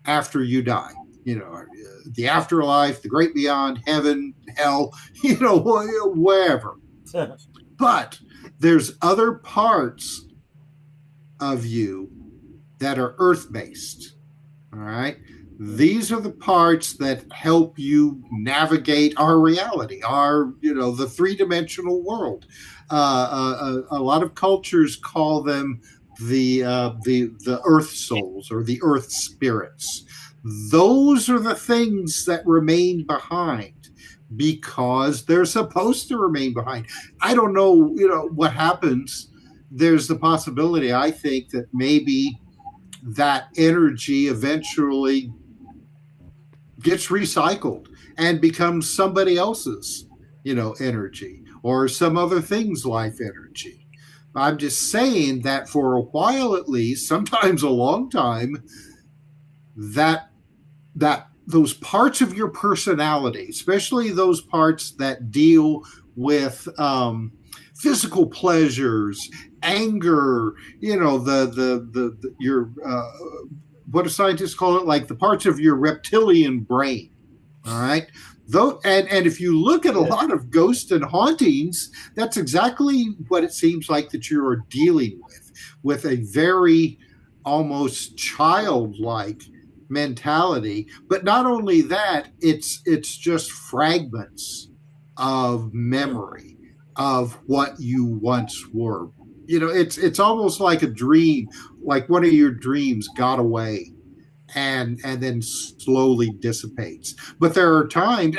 after you die. The afterlife, the great beyond, heaven, hell, wherever. But there's other parts of you that are earth-based. All right. These are the parts that help you navigate our reality, the three-dimensional world. A lot of cultures call them the earth souls or the earth spirits. Those are the things that remain behind because they're supposed to remain behind. I don't know, what happens. There's the possibility, I think, that maybe that energy eventually gets recycled and becomes somebody else's, energy, or some other thing's life energy. I'm just saying that for a while, at least, sometimes a long time, that those parts of your personality, especially those parts that deal with physical pleasures, anger, your what do scientists call it? Like the parts of your reptilian brain. All right. Though, and if you look at a lot of ghosts and hauntings, that's exactly what it seems like that you are dealing with a very almost childlike mentality. But not only that, it's just fragments of memory of what you once were. It's almost like a dream, like one of your dreams got away and then slowly dissipates. But there are times,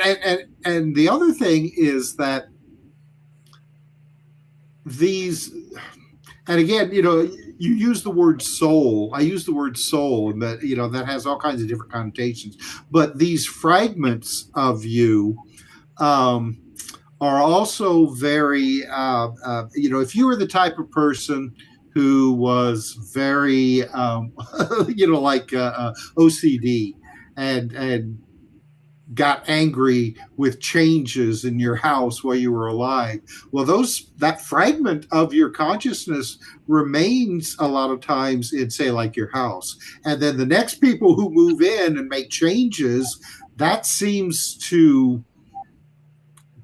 and the other thing is that these, and again, you use the word soul. I use the word soul, and that that has all kinds of different connotations. But these fragments of you are also very, if you were the type of person who was very, like OCD and got angry with changes in your house while you were alive, well, that fragment of your consciousness remains a lot of times in, say, like your house. And then the next people who move in and make changes, that seems to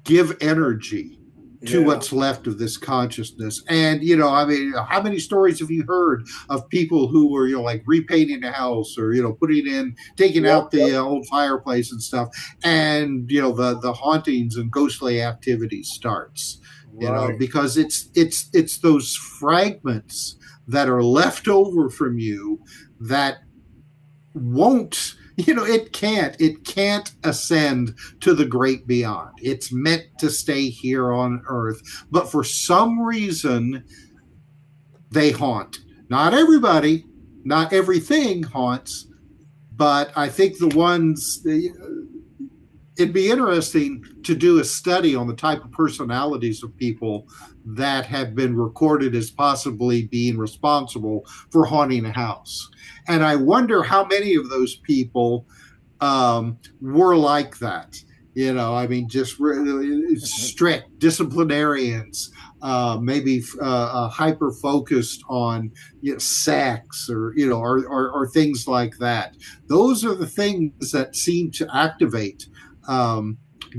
give energy to Yeah. what's left of this consciousness. And, I mean, how many stories have you heard of people who were, like repainting a house or, taking Yep. out the old fireplace and stuff. And, the hauntings and ghostly activity starts, Right. because it's those fragments that are left over from you that won't, it can't ascend to the great beyond. It's meant to stay here on earth, but for some reason they haunt. Not everybody, not everything haunts, but I think the ones, it'd be interesting to do a study on the type of personalities of people that have been recorded as possibly being responsible for haunting a house. And I wonder how many of those people were like that. I mean, just strict disciplinarians, maybe hyper focused on sex, or things like that. Those are the things that seem to activate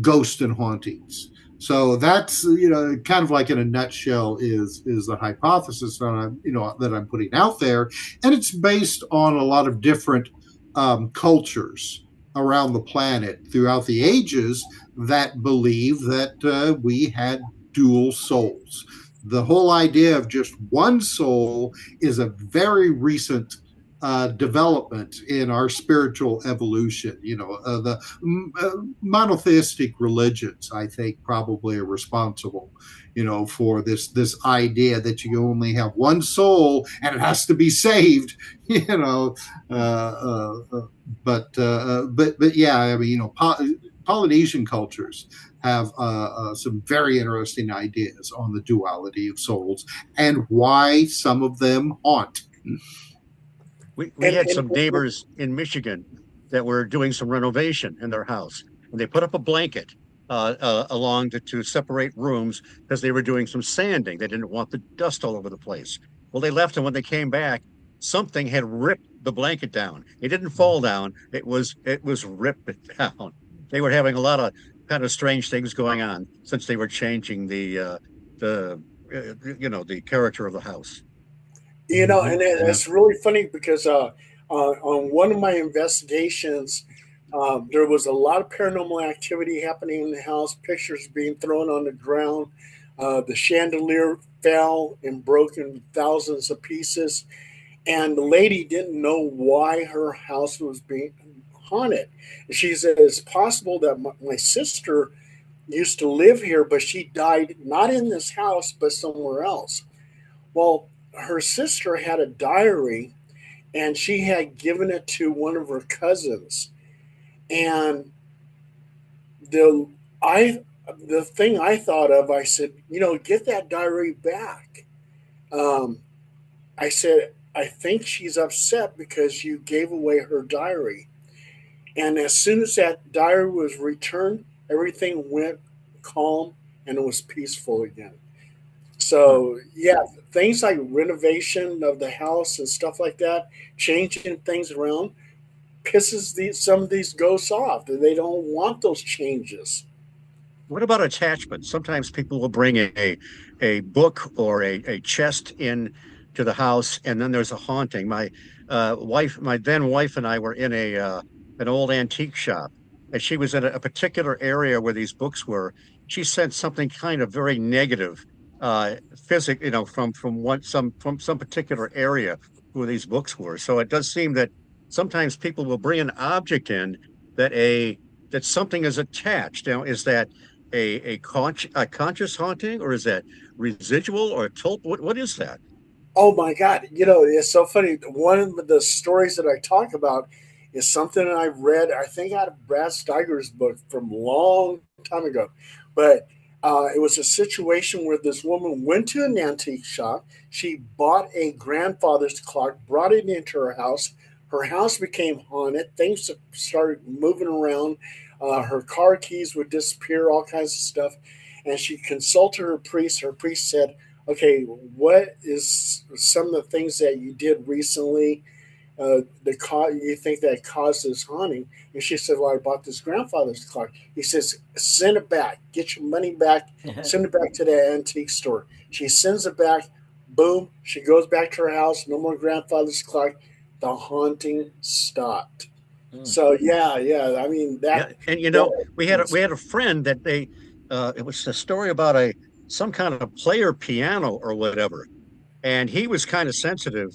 ghost and hauntings. So that's kind of like in a nutshell is the hypothesis that I'm putting out there, and it's based on a lot of different cultures around the planet throughout the ages that believe that we had dual souls. The whole idea of just one soul is a very recent development in our spiritual evolution. The monotheistic religions, I think, probably are responsible, for this idea that you only have one soul and it has to be saved. But yeah, I mean, Polynesian cultures have some very interesting ideas on the duality of souls and why some of them haunt. We had some neighbors in Michigan that were doing some renovation in their house, and they put up a blanket along to separate rooms because they were doing some sanding. They didn't want the dust all over the place. Well, they left, and when they came back, something had ripped the blanket down. It didn't fall down. It was ripped down. They were having a lot of kind of strange things going on since they were changing the character of the house. And Yeah. it's really funny because on one of my investigations, there was a lot of paranormal activity happening in the house, pictures being thrown on the ground. The chandelier fell and broke in thousands of pieces. And the lady didn't know why her house was being haunted. She said it's possible that my sister used to live here, but she died not in this house, but somewhere else. Well, her sister had a diary and she had given it to one of her cousins. And the I the thing I thought of, I said, get that diary back. Um, I said, I think she's upset because you gave away her diary. And as soon as that diary was returned, everything went calm and it was peaceful again. So yeah, things like renovation of the house and stuff like that, changing things around, pisses some of these ghosts off. They don't want those changes. What about attachment? Sometimes people will bring a book or a chest in to the house, and then there's a haunting. My then wife, and I were in a an old antique shop, and she was in a particular area where these books were. She sensed something kind of very negative, physic, from some particular area where these books were. So it does seem that sometimes people will bring an object in that a that something is attached. Now, is that a conscious haunting, or is that residual or what is that? Oh my God. It's so funny. One of the stories that I talk about is something I read, I think out of Brad Steiger's book from a long time ago. But it was a situation where this woman went to an antique shop. She bought a grandfather's clock, brought it into her house. Her house became haunted. Things started moving around. Her car keys would disappear, all kinds of stuff. And she consulted her priest. Her priest said, okay, what is some of the things that you did recently? you think that caused this haunting? And she said, well, I bought this grandfather's clock. He says, send it back, get your money back, send it back to the antique store. She sends it back. Boom, she goes back to her house. No more grandfather's clock. The haunting stopped. Mm. So yeah, I mean Yeah, that. and that we had a friend that they it was a story about a some kind of player piano or whatever, and he was kind of sensitive,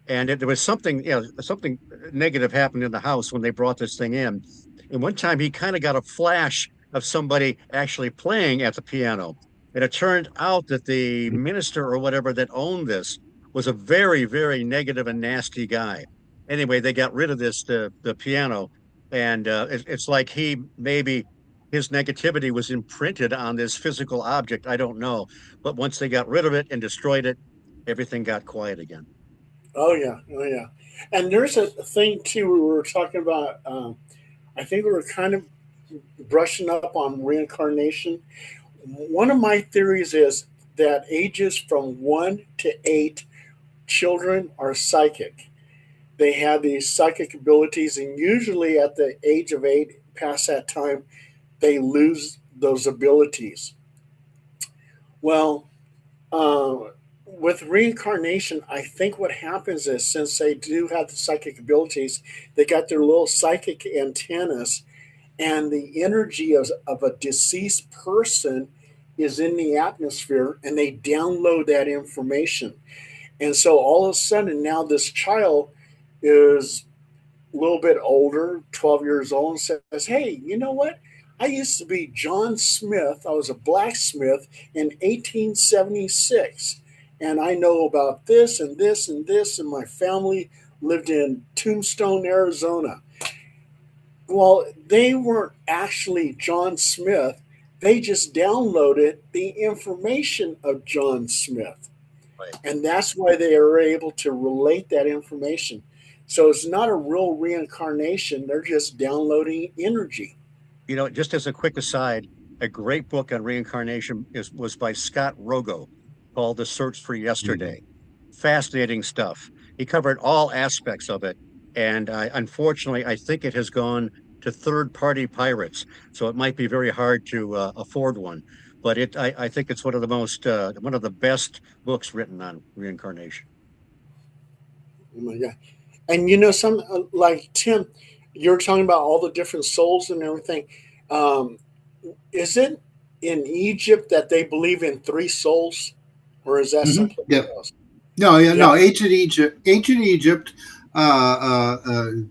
and there was something, something negative happened in the house when they brought this thing in. And one time he kind of got a flash of somebody actually playing at the piano, and it turned out that the minister or whatever that owned this was a very, very negative and nasty guy. Anyway, they got rid of the piano, and it's like he maybe his negativity was imprinted on this physical object. I don't know, but once they got rid of it and destroyed it, everything got quiet again. oh yeah. And there's a thing too. We were talking about. I think we were kind of brushing up on reincarnation. One of my theories is that ages from 1 to 8, children are psychic. They have these psychic abilities, and usually at the age of 8, past that time, they lose those abilities. Well, uh, with reincarnation, I think what happens is since they do have the psychic abilities, they got their little psychic antennas, and the energy of a deceased person is in the atmosphere, and they download that information. And so all of a sudden, now this child is a little bit older, 12 years old, and says, hey, you know what? I used to be John Smith. I was a blacksmith in 1876. And I know about this and this and this, and my family lived in Tombstone, Arizona. Well, they weren't actually John Smith. They just downloaded the information of John Smith. Right. And that's why they are able to relate that information. So it's not a real reincarnation. They're just downloading energy. Just as a quick aside, a great book on reincarnation was by Scott Rogo called The Search for Mhm. Yesterday. Fascinating stuff. He covered all aspects of it. And unfortunately, I think it has gone to third-party pirates. So it might be very hard to afford one. But I think it's one of the best books written on reincarnation. Oh my God. And some like Tim, you're talking about all the different souls and everything. Um, is it in Egypt that they believe in 3 souls, or is that someplace Yep. else? No, yeah, Yeah. no. Ancient Egypt,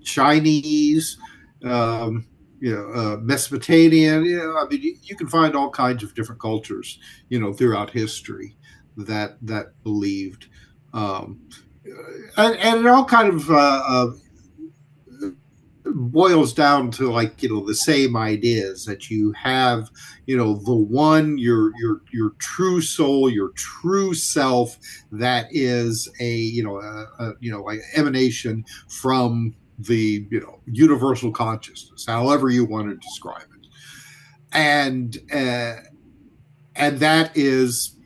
Chinese, um, Mesopotamian. I mean, you can find all kinds of different cultures, throughout history that believed, um, and it all kind of boils down to, like, the same ideas that you have, the one, your true soul, your true self, that is a like emanation from the universal consciousness, however you want to describe it. And that is,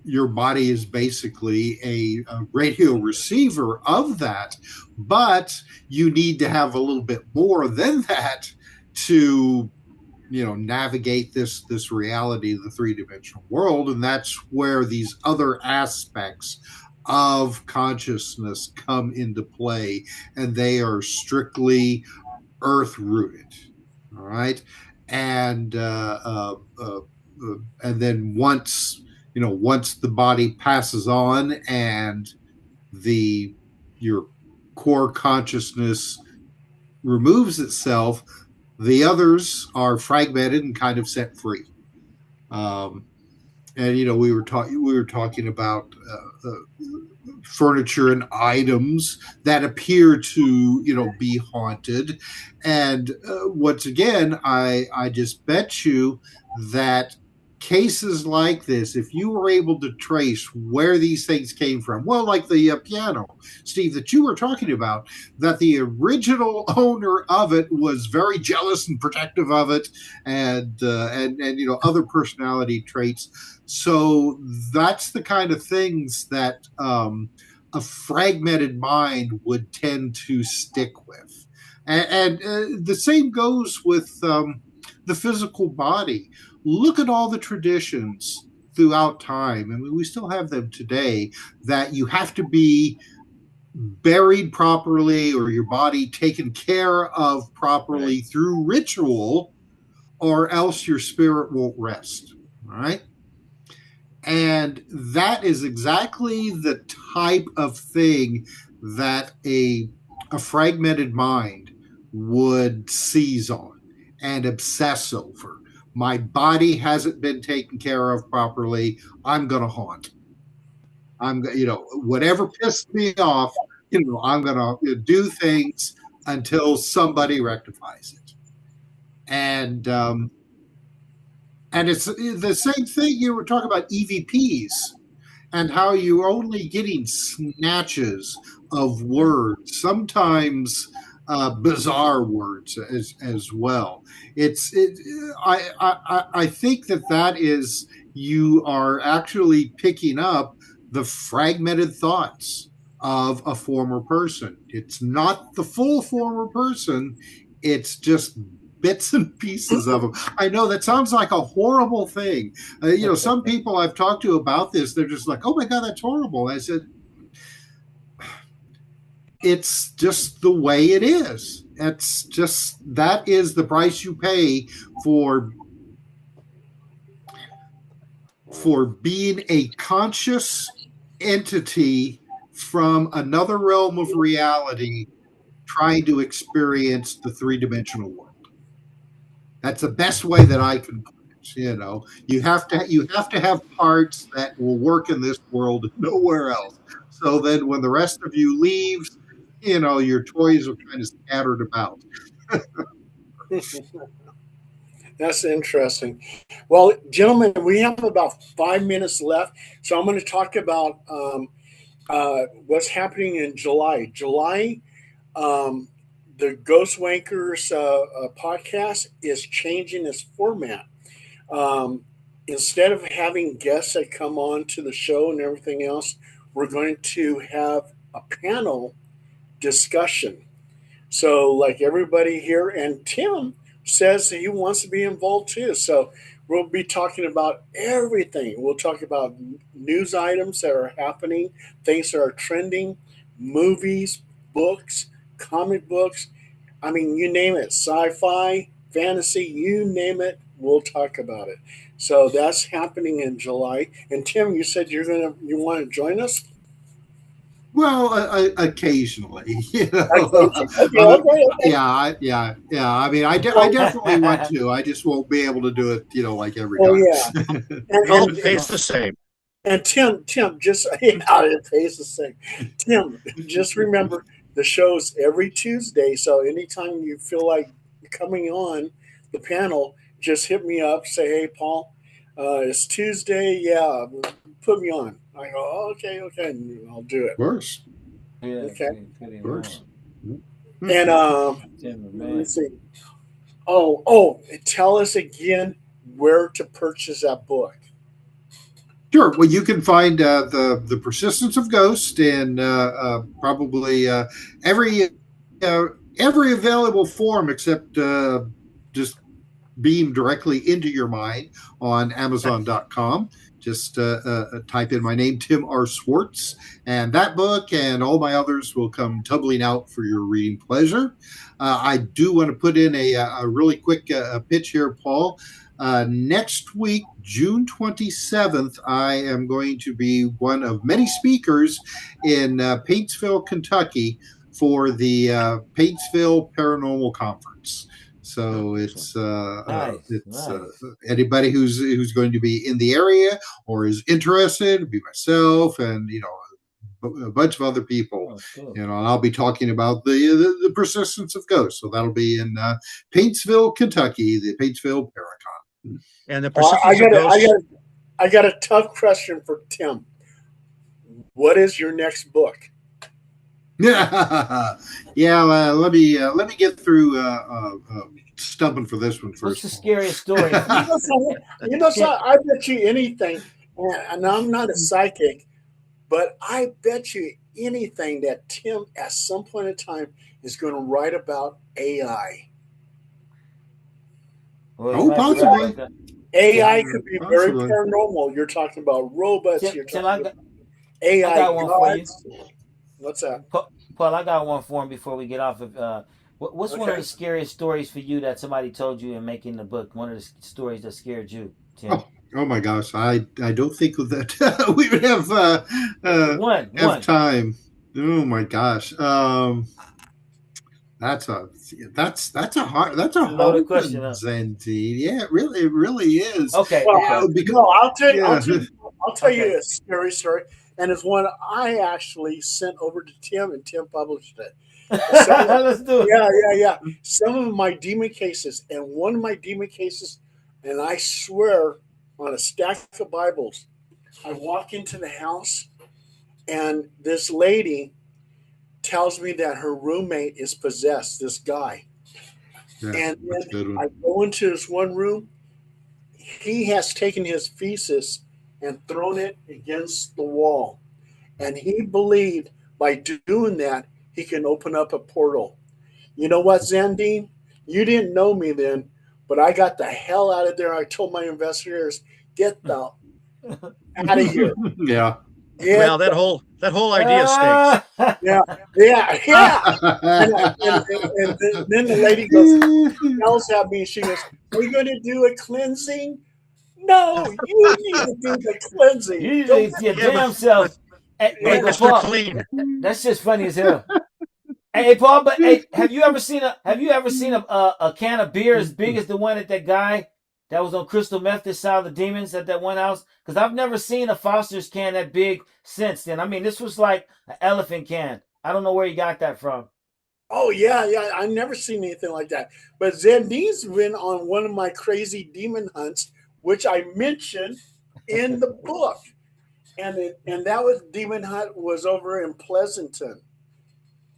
your body is basically a radio receiver of that, but you need to have a little bit more than that to navigate this reality of the three-dimensional world. And that's where these other aspects of consciousness come into play, and they are strictly earth rooted. All right. And and then once the body passes on, and the your core consciousness removes itself, the others are fragmented and kind of set free. um, and we were talking about furniture and items that appear to be haunted. And once again, I just bet you that cases like this, if you were able to trace where these things came from, well, like the piano, Steve, that you were talking about, that the original owner of it was very jealous and protective of it, and other personality traits. So that's the kind of things that a fragmented mind would tend to stick with. And the same goes with the physical body. Look at all the traditions throughout time. I mean, we still have them today, that you have to be buried properly or your body taken care of properly Right. through ritual, or else your spirit won't rest. All right. And that is exactly the type of thing that a fragmented mind would seize on and obsess over. My body hasn't been taken care of properly. I'm going to haunt. Whatever pissed me off, I'm going to do things until somebody rectifies it. And it's the same thing. You were talking about EVPs and how you're only getting snatches of words, sometimes bizarre words as well. I think that is, you are actually picking up the fragmented thoughts of a former person. It's not the full former person. It's just bits and pieces of them. I know that sounds like a horrible thing. Some people I've talked to about this, they're just like, "Oh my God, that's horrible." I said, "It's just the way it is. It's just, that is the price you pay for being a conscious entity from another realm of reality, trying to experience the three-dimensional world." That's the best way that I can put it. You have to have parts that will work in this world and nowhere else. So then when the rest of you leaves, your toys are kind of scattered about. That's interesting. Well, gentlemen, we have about 5 minutes left, so I'm going to talk about what's happening in July. July, um, the Ghost Wankers podcast is changing its format. Um, Instead of having guests that come on to the show and everything else, we're going to have a panel discussion. So, like everybody here, and Tim says that he wants to be involved too. So, we'll be talking about everything. We'll talk about news items that are happening, things that are trending, movies, books, comic books. I mean, you name it, sci-fi, fantasy, you name it, we'll talk about it. So that's happening in July. And Tim, you said you want to join us? Well, occasionally, Okay, okay, okay. yeah. I mean, I Well, definitely want to. I just won't be able to do it, like every well, time. yeah. And, Well, and, it pays the same. and Tim, just it pays the same. Tim, just remember the show's every Tuesday. So anytime you feel like coming on the panel, just hit me up. Say, hey, Paul, it's Tuesday. Yeah, put me on. I go, oh, okay, and I'll do Of it. course, Yeah, Okay. put of him course. on. And Timber, let me man. see. Oh, tell us again where to purchase that book. Sure. Well, you can find the Persistence of Ghost in probably every uh, every available form except just beam directly into your mind on Amazon.com. Just type in my name, Tim R. Swartz, and that book and all my others will come tumbling out for your reading pleasure. I do want to put in a really quick pitch here, Paul. Next week, June 27th, I am going to be one of many speakers in Paintsville, Kentucky for the Paintsville Paranormal Conference. So it's Nice. anybody who's going to be in the area or is interested, be myself and a bunch of other people. Oh, cool. And I'll be talking about the persistence of ghosts. So that'll be in Paintsville, Kentucky, the Paintsville Paracon. And the I persistence of got a, ghosts. I got a tough question for Tim. What is your next book? Yeah, let me get through stumping for this one What's first. the Paul. scariest story? I bet you anything, and I'm not a psychic, but I bet you anything that Tim at some point in time is going to write about AI. Well, you Oh, might be right possibly. about that. AI Yeah, could be very possibly. paranormal. You're talking about robots. Tim, You're Tim, talking about I AI got one for you. gods. What's that? Paul, I got one for him before we get off of. What's one of Okay. the scariest stories for you that somebody told you in making the book? One of the stories that scared you, Tim. Oh my gosh, I don't think that we would have One. time. Oh my gosh. That's a that's a hard Loaded question, one, huh? Zanti. Yeah, it really is. Okay, Well, okay, Because no, yeah, I'll tell okay. you a scary story, and it's one I actually sent over to Tim, and Tim published it. Some, Let's do it. yeah. Some of my demon cases, and one of my demon cases, and I swear on a stack of Bibles, I walk into the house, and this lady tells me that her roommate is possessed. This guy, yeah, and that's a then good one. I go into this one room. He has taken his feces and thrown it against the wall. And he believed by doing that, he can open up a portal. You know what, Zandine? You didn't know me then, but I got the hell out of there. I told my investigators, get the out of here. Yeah. Get Well, that whole idea stinks. Ah! yeah, yeah. And then the lady goes, yells at me. She goes, "Are you going to do a cleansing?" No, you need to do the cleansing. You Go. need your Yeah, damn self. Hey, but Yeah. but Mr. Paul, Clean, that's just funny as hell. Hey, Paul, but hey, have you ever seen a can of beer as big as the one at that guy that was on crystal meth this side of the demons at that one house? Because I've never seen a Foster's can that big since then. I mean, this was like an elephant can. I don't know where you got that from. Oh yeah. I never seen anything like that. But Zandine's been on one of my crazy demon hunts, which I mentioned in the book, and that was demon hunt was over in Pleasanton,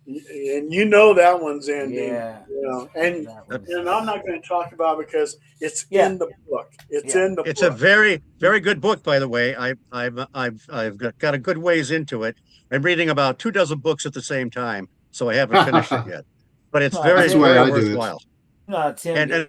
and you know that one, Zandine. Yeah, You know, and that was. and I'm not going to talk about it because it's Yeah, in the book. It's yeah. in the it's a book. very, very good book, by the way. I've got a good ways into it. I'm reading about 2 dozen books at the same time, so I haven't finished it yet. But it's No, very, That's the Tim. way very I do it. worthwhile. No, Tim. And